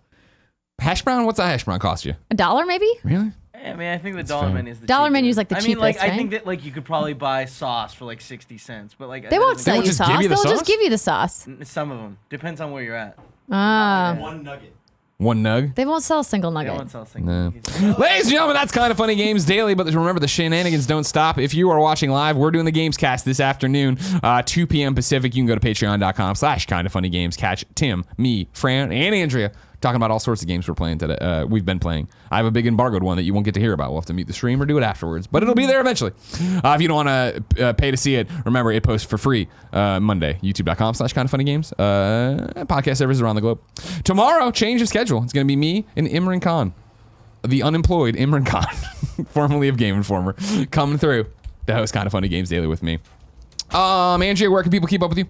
Speaker 1: Hash brown? What's a hash brown cost you?
Speaker 2: $1 maybe?
Speaker 1: Really?
Speaker 3: I mean, I think the dollar menu is the
Speaker 2: dollar
Speaker 3: cheapest.
Speaker 2: menu is like the cheapest.
Speaker 3: I
Speaker 2: right?
Speaker 3: think that you could probably buy sauce for 60 cents, but
Speaker 2: they won't sell you sauce. They'll just give you the sauce.
Speaker 3: Some of them depends on where you're at.
Speaker 4: One nugget.
Speaker 1: One nug?
Speaker 2: They won't sell a single nugget.
Speaker 3: They won't sell a single nugget.
Speaker 1: Ladies and gentlemen, that's Kind of Funny Games Daily, but remember, the shenanigans don't stop. If you are watching live, we're doing the Gamescast this afternoon, 2 p.m. Pacific. You can go to patreon.com/kindoffunnygames. Catch Tim, me, Fran, and Andrea talking about all sorts of games we're playing today. We've been playing. I have a big embargoed one that you won't get to hear about. We'll have to mute the stream or do it afterwards, but it'll be there eventually. If you don't want to pay to see it, remember, it posts for free Monday, youtube.com/kindoffunnygames. Podcast services around the globe. Tomorrow, change of schedule. It's going to be me and Imran Khan, the unemployed Imran Khan, formerly of Game Informer, coming through to host Kind of Funny Games Daily with me. Andrea, where can people keep up with you?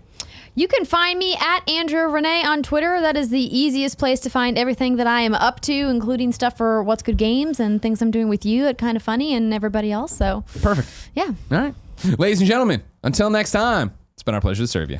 Speaker 2: You can find me at Andrea Renee on Twitter. That is the easiest place to find everything that I am up to, including stuff for What's Good Games and things I'm doing with you at Kind of Funny and everybody else. So
Speaker 1: perfect.
Speaker 2: Yeah.
Speaker 1: All right. Ladies and gentlemen, until next time, it's been our pleasure to serve you.